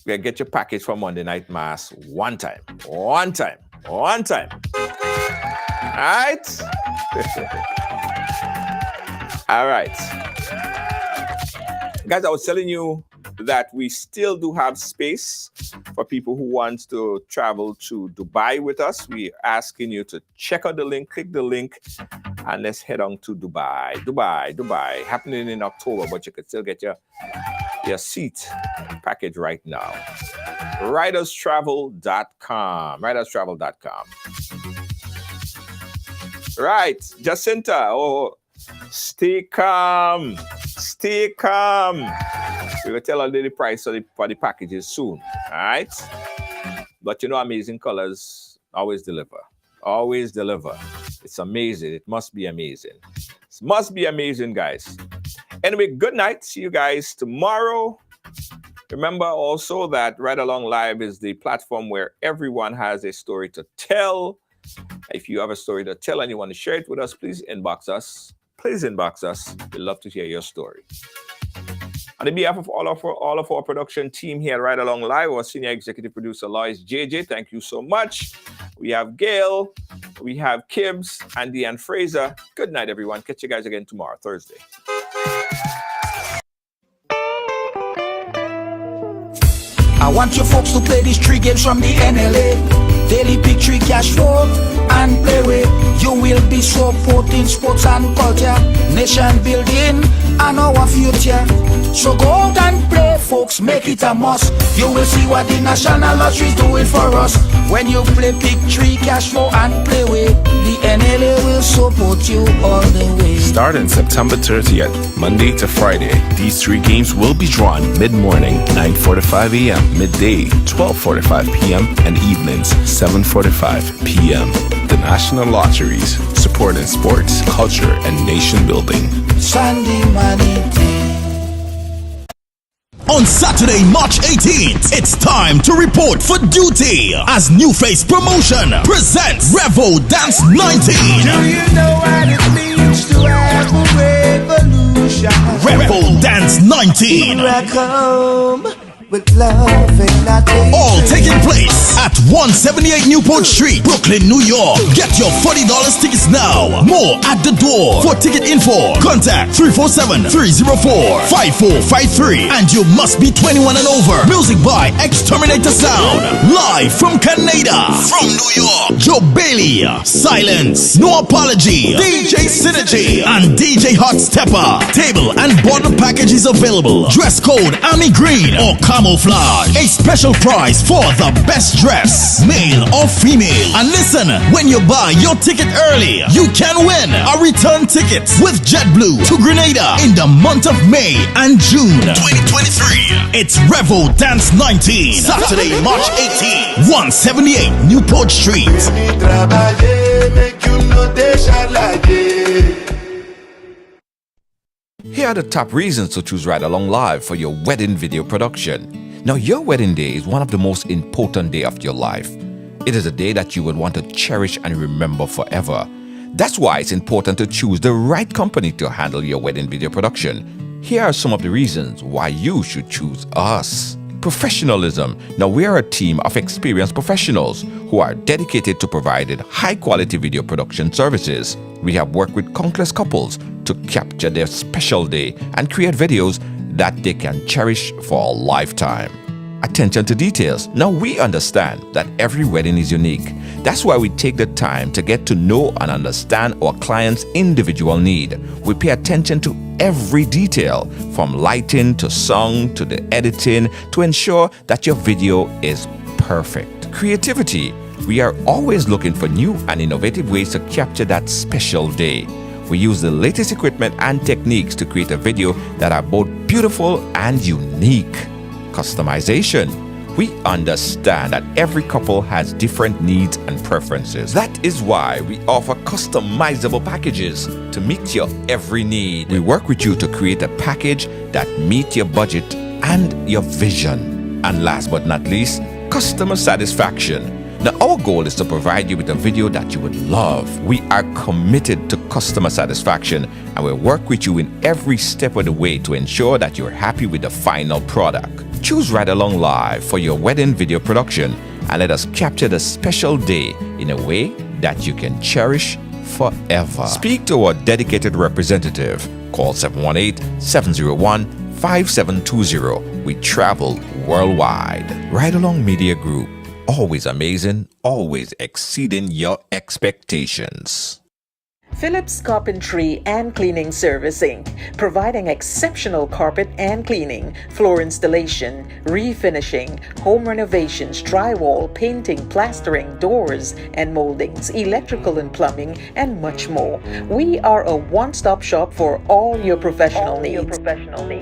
get your package for Monday Night Mass one time. All right? All right. Guys, I was telling you that we still do have space for people who want to travel to Dubai with us. We're asking you to check out the link, click the link, and let's head on to Dubai. Dubai. Happening in October, but you can still get your seat package right now. Ridealstravel.com. Right, Jacinta. Stay calm. We will tell you the price for the packages soon. All right. But Amazing Colors always deliver. It's amazing. It must be amazing. It must be amazing, guys. Anyway, good night. See you guys tomorrow. Remember also that Ridealong Live is the platform where everyone has a story to tell. If you have a story to tell and you want to share it with us, please inbox us. We'd love to hear your story. On behalf of all of our production team here at Ridealong Live, our senior executive producer, Lois JJ, thank you so much. We have Gail, we have Kibbs, and Deanne Fraser. Good night, everyone. Catch you guys again tomorrow, Thursday.
I want you folks to play these 3 games from the NLA. Daily pick 3 cash flow and play with. You will be supporting sports and culture, nation building and our future. So go out and play, folks, make it a must. You will see what the National Lottery is doing for us. When you play pick 3 cash flow and play with, the NLA will support you all the way.
Starting September 30th, Monday to Friday, these 3 games will be drawn mid-morning, 9:45 a.m., midday, 12:45 p.m., and evenings, 7:45 p.m. The National Lotteries, supporting sports, culture, and nation building.
Sunday money day.
On Saturday, March 18th, it's time to report for duty as New Face Promotion presents Revo Dance 19.
Do you know what it means to have a revolution?
Revo Dance 19.
Here I come with love and nothing.
All taking place at 178 Newport Street, Brooklyn, New York. Get your $40 tickets now. More at the door. For ticket info, contact 347-304-5453. And you must be 21 and over. Music by Exterminator Sound. Live from Canada. From New York, Joe Bailey, Silence, No Apology, DJ Synergy, and DJ Hot Stepper. Table and bottle packages available. Dress code Army Green or camouflage. A special prize for the best dress, male or female. And listen, when you buy your ticket early, you can win a return ticket with JetBlue to Grenada in the month of May and June 2023. It's Revo Dance 19, Saturday, March 18, 178 Newport Street.
Here are the top reasons to choose Ridealong Live for your wedding video production. Now, your wedding day is one of the most important days of your life. It is a day that you would want to cherish and remember forever. That's why it's important to choose the right company to handle your wedding video production. Here are some of the reasons why you should choose us. Professionalism. Now, we are a team of experienced professionals who are dedicated to providing high-quality video production services. We have worked with countless couples to capture their special day and create videos that they can cherish for a lifetime. Attention to details. Now we understand that every wedding is unique. That's why we take the time to get to know and understand our client's individual need. We pay attention to every detail, from lighting to song to the editing, to ensure that your video is perfect. Creativity. We are always looking for new and innovative ways to capture that special day. We use the latest equipment and techniques to create a video that are both beautiful and unique. Customization. We understand that every couple has different needs and preferences. That is why we offer customizable packages to meet your every need. We work with you to create a package that meets your budget and your vision. And last but not least, customer satisfaction. Now, our goal is to provide you with a video that you would love. We are committed to customer satisfaction, and we'll work with you in every step of the way to ensure that you're happy with the final product. Choose Ridealong Live for your wedding video production, and let us capture the special day in a way that you can cherish forever. Speak to our dedicated representative. Call 718-701-5720. We travel worldwide. Ridealong Media Group. Always amazing, always exceeding your expectations.
Phillips Carpentry and Cleaning Servicing, providing exceptional carpet and cleaning, floor installation, refinishing, home renovations, drywall, painting, plastering, doors and moldings, electrical and plumbing, and much more. We are a one-stop shop for all your professional needs.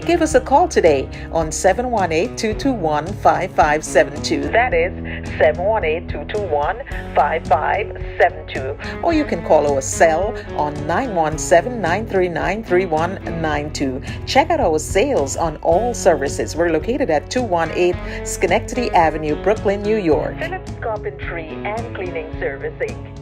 Give us a call today on 718-221-5572. That is 718-221-5572. Or you can call our cell on 917-939-3192. Check out our sales on all services. We're located at 218 Schenectady Avenue, Brooklyn, New York. Phillips Carpentry and Cleaning Servicing.